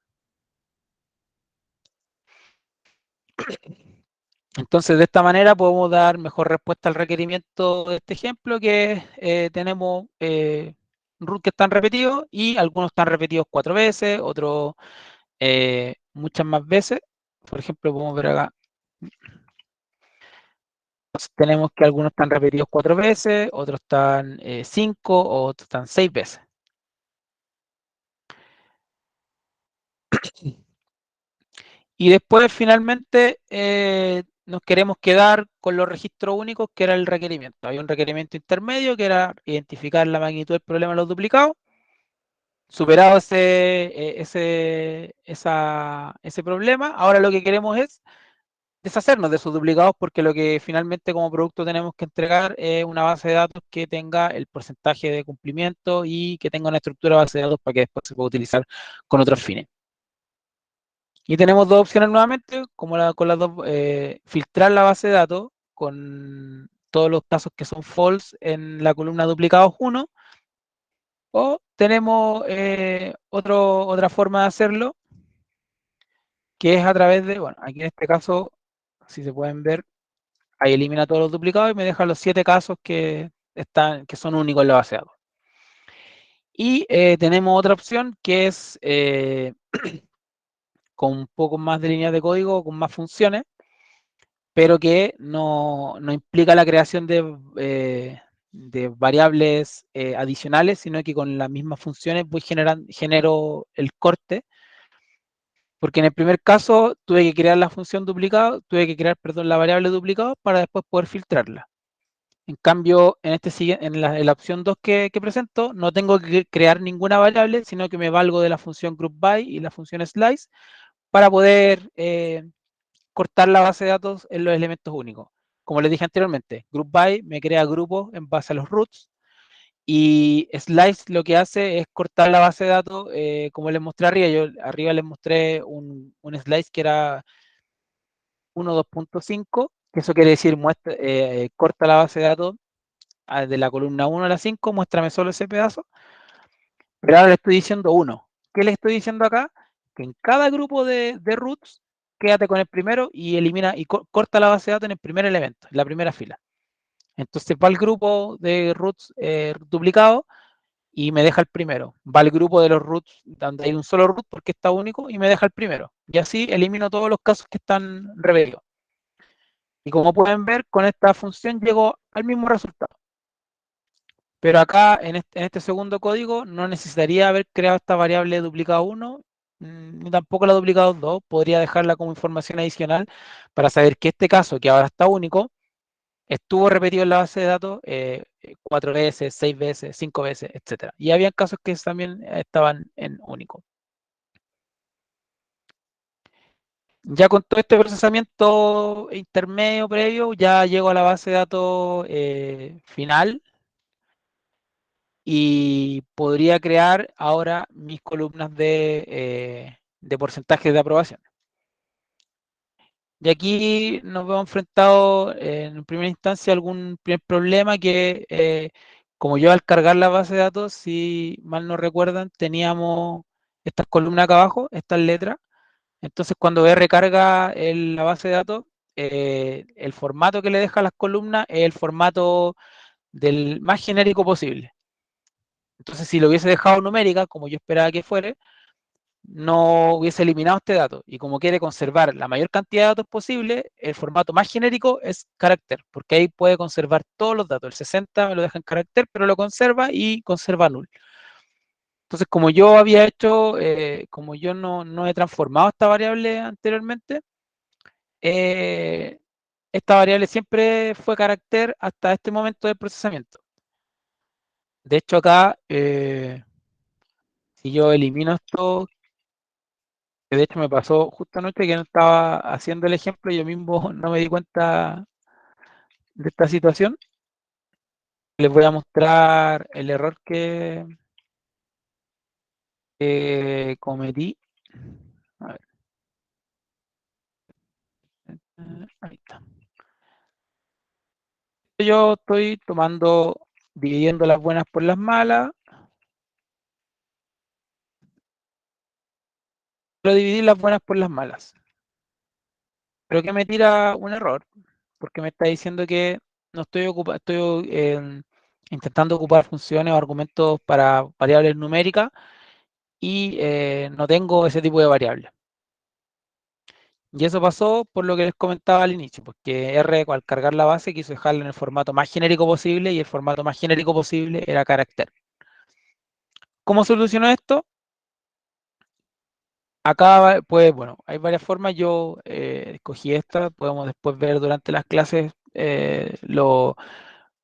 Entonces, de esta manera podemos dar mejor respuesta al requerimiento de este ejemplo, que tenemos root que están repetidos y algunos están repetidos 4 veces, otros muchas más veces. Por ejemplo, podemos ver acá, tenemos que algunos están repetidos 4 veces, otros están 5, otros están 6 veces. Y después, finalmente, nos queremos quedar con los registros únicos, que era el requerimiento. Hay un requerimiento intermedio, que era identificar la magnitud del problema de los duplicados. Superado ese problema, ahora lo que queremos es deshacernos de esos duplicados, porque lo que finalmente como producto tenemos que entregar es una base de datos que tenga el porcentaje de cumplimiento y que tenga una estructura de base de datos para que después se pueda utilizar con otros fines. Y tenemos dos opciones nuevamente, como con las dos, filtrar la base de datos con todos los casos que son false en la columna duplicados 1, o tenemos otra forma de hacerlo, que es a través de, bueno, aquí en este caso, si se pueden ver, ahí elimina todos los duplicados y me deja los 7 casos que son únicos en la base de datos. Y tenemos otra opción que es con un poco más de líneas de código, con más funciones, pero que no implica la creación de variables adicionales, sino que con las mismas funciones genero el corte, porque en el primer caso tuve que crear la función duplicado, tuve que crear, perdón, la variable duplicado para después poder filtrarla. En cambio, en la opción 2 que presento, no tengo que crear ninguna variable, sino que me valgo de la función groupBy y la función slice para poder cortar la base de datos en los elementos únicos. Como les dije anteriormente, groupBy me crea grupos en base a los roots, y slice lo que hace es cortar la base de datos, como les mostré arriba. Yo arriba les mostré un slice que era 1.2.5, que eso quiere decir corta la base de datos de la columna 1 a la 5, muéstrame solo ese pedazo, pero ahora le estoy diciendo 1. ¿Qué le estoy diciendo acá? Que en cada grupo de roots, quédate con el primero y elimina y corta la base de datos en el primer elemento, en la primera fila. Entonces va al grupo de roots duplicado y me deja el primero. Va al grupo de los roots donde hay un solo root porque está único y me deja el primero. Y así elimino todos los casos que están repetidos. Y como pueden ver, con esta función llego al mismo resultado. Pero acá, en este segundo código, no necesitaría haber creado esta variable duplicado 1, ni tampoco la duplicado 2. Podría dejarla como información adicional para saber que este caso, que ahora está único, estuvo repetido en la base de datos 4 veces, 6 veces, 5 veces, etcétera. Y había casos que también estaban en único. Ya con todo este procesamiento intermedio, previo, ya llego a la base de datos final, y podría crear ahora mis columnas de porcentajes de aprobación. Y aquí nos vemos enfrentados en primera instancia a algún primer problema que, como yo al cargar la base de datos, si mal no recuerdan, teníamos estas columnas acá abajo, estas letras. Entonces, cuando R carga la base de datos, el formato que le deja a las columnas es el formato del más genérico posible. Entonces, si lo hubiese dejado numérica, como yo esperaba que fuera, no hubiese eliminado este dato. Y como quiere conservar la mayor cantidad de datos posible, el formato más genérico es carácter, porque ahí puede conservar todos los datos. El 60 me lo deja en carácter, pero lo conserva y conserva null. Entonces, como yo había hecho, como yo no he transformado esta variable anteriormente, eh, esta variable siempre fue carácter hasta este momento del procesamiento. De hecho, acá, si yo elimino esto, que de hecho me pasó justo anoche que no estaba haciendo el ejemplo, yo mismo no me di cuenta de esta situación. Les voy a mostrar el error que cometí. A ver, ahí está. Yo estoy dividiendo las buenas por las malas. Lo dividí las buenas por las malas. pero que me tira un error, porque me está diciendo que no estoy estoy intentando ocupar funciones o argumentos para variables numéricas y no tengo ese tipo de variables. Y eso pasó por lo que les comentaba al inicio, porque R al cargar la base quiso dejarla en el formato más genérico posible y el formato más genérico posible era carácter. ¿Cómo solucionó esto? Acá, pues bueno, hay varias formas. Yo escogí esta, podemos después ver durante las clases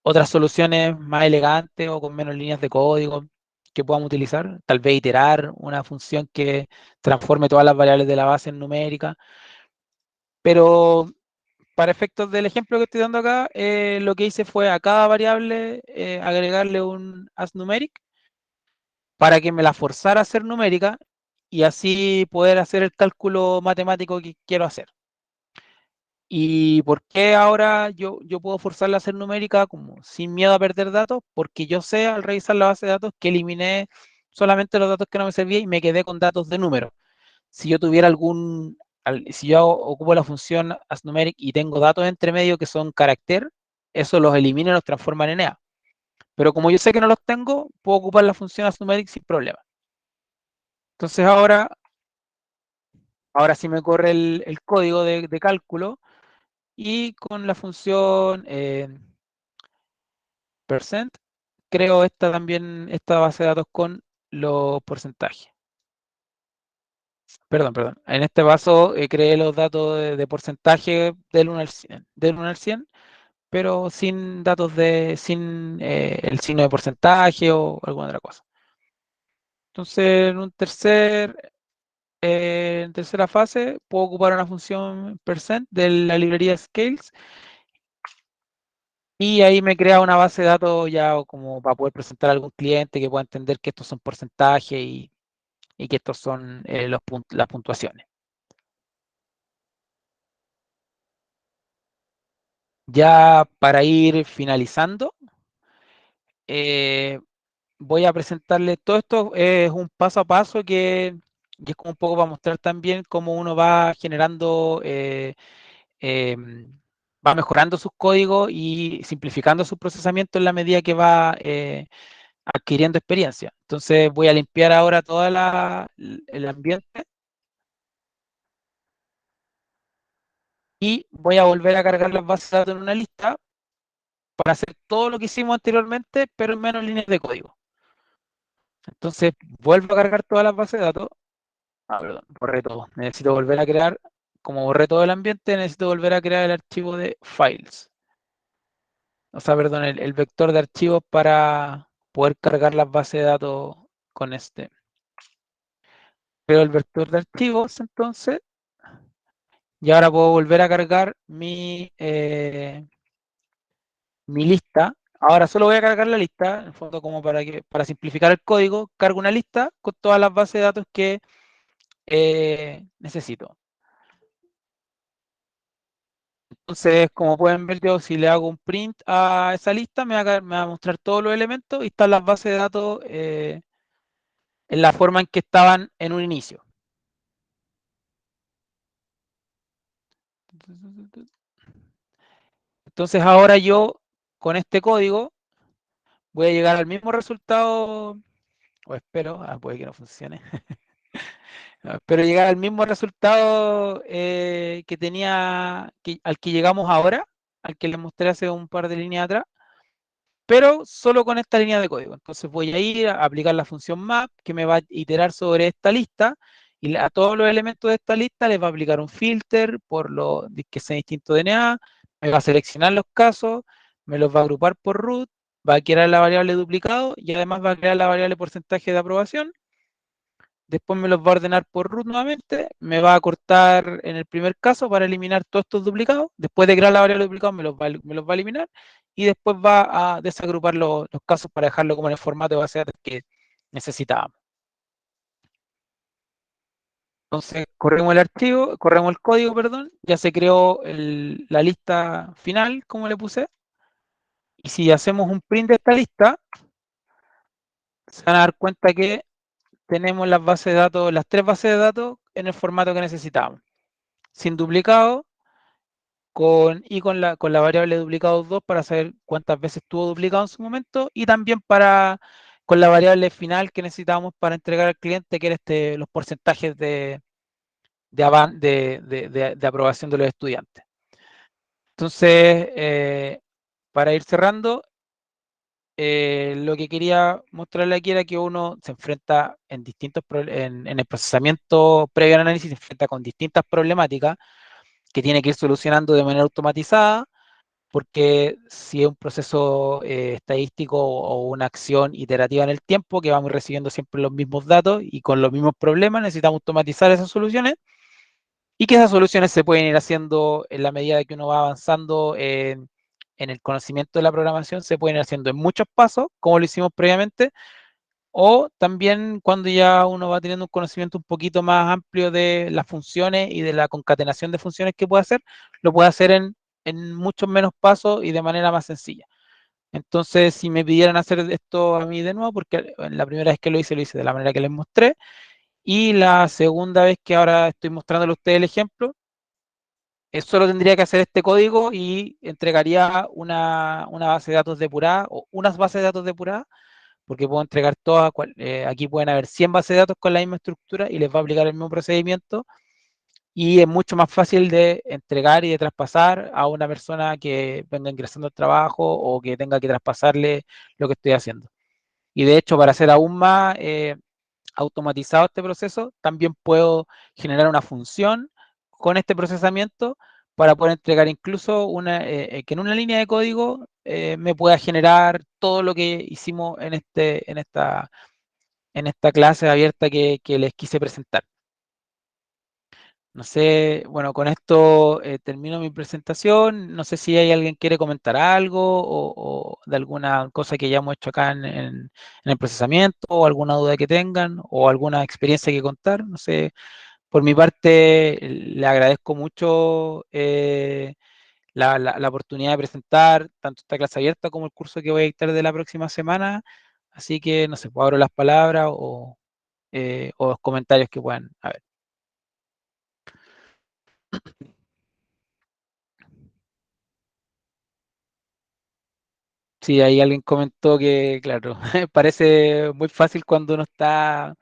otras soluciones más elegantes o con menos líneas de código que podamos utilizar. Tal vez iterar una función que transforme todas las variables de la base en numérica. Pero para efectos del ejemplo que estoy dando acá, lo que hice fue a cada variable agregarle un asNumeric para que me la forzara a ser numérica y así poder hacer el cálculo matemático que quiero hacer. ¿Y por qué ahora yo puedo forzarla a ser numérica como sin miedo a perder datos? Porque yo sé al revisar la base de datos que eliminé solamente los datos que no me servían y me quedé con datos de número. Si yo tuviera si yo ocupo la función asNumeric y tengo datos entre medio que son carácter, eso los elimina y los transforma en ENEA. Pero como yo sé que no los tengo, puedo ocupar la función asNumeric sin problema. Entonces ahora sí me corre el código de cálculo y con la función percent creo esta base de datos con los porcentajes. Perdón. En este paso creé los datos de porcentaje del 1 al 100, pero sin datos sin el signo de porcentaje o alguna otra cosa. Entonces, en tercera fase, puedo ocupar una función percent de la librería scales y ahí me crea una base de datos ya como para poder presentar a algún cliente que pueda entender que estos son porcentajes y que estos son las puntuaciones. Ya para ir finalizando, eh, voy a presentarles todo esto, es un paso a paso y es como un poco para mostrar también cómo uno va generando, eh, va mejorando sus códigos y simplificando su procesamiento en la medida que va adquiriendo experiencia. Entonces voy a limpiar ahora el ambiente y voy a volver a cargar las bases de datos en una lista para hacer todo lo que hicimos anteriormente, pero en menos líneas de código. Entonces vuelvo a cargar todas las bases de datos. Ah, perdón, borré todo. Necesito volver a crear, como borré todo el ambiente, necesito volver a crear el archivo de files. O sea, perdón, el vector de archivos para poder cargar las bases de datos con este. Creo el vector de archivos, entonces, y ahora puedo volver a cargar mi lista. Ahora solo voy a cargar la lista, en el fondo como para simplificar el código, cargo una lista con todas las bases de datos que necesito. Entonces, como pueden ver, yo si le hago un print a esa lista, me va a mostrar todos los elementos y están las bases de datos en la forma en que estaban en un inicio. Entonces, ahora yo, con este código, voy a llegar al mismo resultado, o espero, puede que no funcione, pero llegar al mismo resultado al que llegamos ahora, al que les mostré hace un par de líneas atrás, pero solo con esta línea de código. Entonces voy a ir a aplicar la función map que me va a iterar sobre esta lista y a todos los elementos de esta lista les va a aplicar un filter por lo que sea distinto DNA, me va a seleccionar los casos, me los va a agrupar por root, va a crear la variable duplicado y además va a crear la variable porcentaje de aprobación. Después me los va a ordenar por root nuevamente, me va a cortar en el primer caso para eliminar todos estos duplicados. Después de crear la variable duplicado me los va a eliminar y después va a desagrupar los casos para dejarlo como en el formato de base de datos que necesitábamos. Entonces corremos el código, perdón, ya se creó la lista final, como le puse, y si hacemos un print de esta lista, se van a dar cuenta que tenemos las tres bases de datos en el formato que necesitábamos, sin duplicado, con la variable duplicado 2 para saber cuántas veces tuvo duplicado en su momento y también con la variable final que necesitábamos para entregar al cliente, que era los porcentajes de aprobación de los estudiantes. Entonces, para ir cerrando, lo que quería mostrarle aquí era que uno se enfrenta en el procesamiento previo al análisis, se enfrenta con distintas problemáticas que tiene que ir solucionando de manera automatizada, porque si es un proceso estadístico o una acción iterativa en el tiempo, que vamos recibiendo siempre los mismos datos y con los mismos problemas, necesitamos automatizar esas soluciones y que esas soluciones se pueden ir haciendo en la medida de que uno va avanzando en el conocimiento de la programación, se pueden ir haciendo en muchos pasos, como lo hicimos previamente, o también cuando ya uno va teniendo un conocimiento un poquito más amplio de las funciones y de la concatenación de funciones que puede hacer, lo puede hacer en muchos menos pasos y de manera más sencilla. Entonces, si me pidieran hacer esto a mí de nuevo, porque la primera vez que lo hice de la manera que les mostré, y la segunda vez que ahora estoy mostrándole a ustedes el ejemplo, solo tendría que hacer este código y entregaría una base de datos depurada o unas bases de datos depuradas, porque puedo entregar todas, aquí pueden haber 100 bases de datos con la misma estructura y les va a aplicar el mismo procedimiento y es mucho más fácil de entregar y de traspasar a una persona que venga ingresando al trabajo o que tenga que traspasarle lo que estoy haciendo. Y de hecho, para hacer aún más automatizado este proceso, también puedo generar una función con este procesamiento para poder entregar incluso que en una línea de código me pueda generar todo lo que hicimos en esta clase abierta que les quise presentar. No sé, bueno, con esto termino mi presentación. No sé si hay alguien que quiere comentar algo o de alguna cosa que ya hemos hecho acá en el procesamiento o alguna duda que tengan o alguna experiencia que contar. No sé, por mi parte le agradezco mucho la oportunidad de presentar tanto esta clase abierta como el curso que voy a dictar de la próxima semana. Así que, no sé, pues abro las palabras o los comentarios que puedan haber. Sí, ahí alguien comentó que, claro, parece muy fácil cuando uno está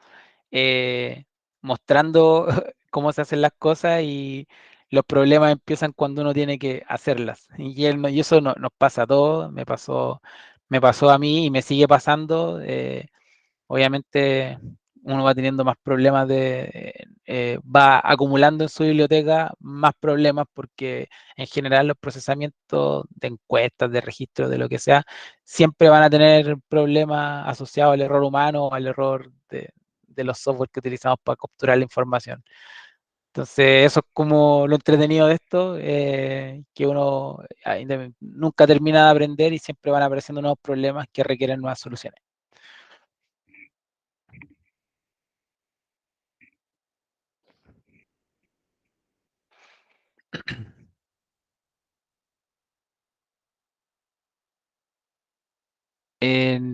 eh, mostrando cómo se hacen las cosas y los problemas empiezan cuando uno tiene que hacerlas. Y eso nos pasa a todos, me pasó a mí y me sigue pasando. Obviamente uno va teniendo más problemas va acumulando en su biblioteca más problemas porque en general los procesamientos de encuestas, de registros, de lo que sea, siempre van a tener problemas asociados al error humano o al error de los software que utilizamos para capturar la información. Entonces, eso es como lo entretenido de esto, que uno nunca termina de aprender y siempre van apareciendo nuevos problemas que requieren nuevas soluciones.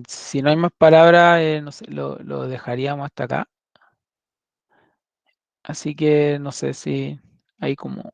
Si no hay más palabras, no sé, lo dejaríamos hasta acá. Así que no sé si hay como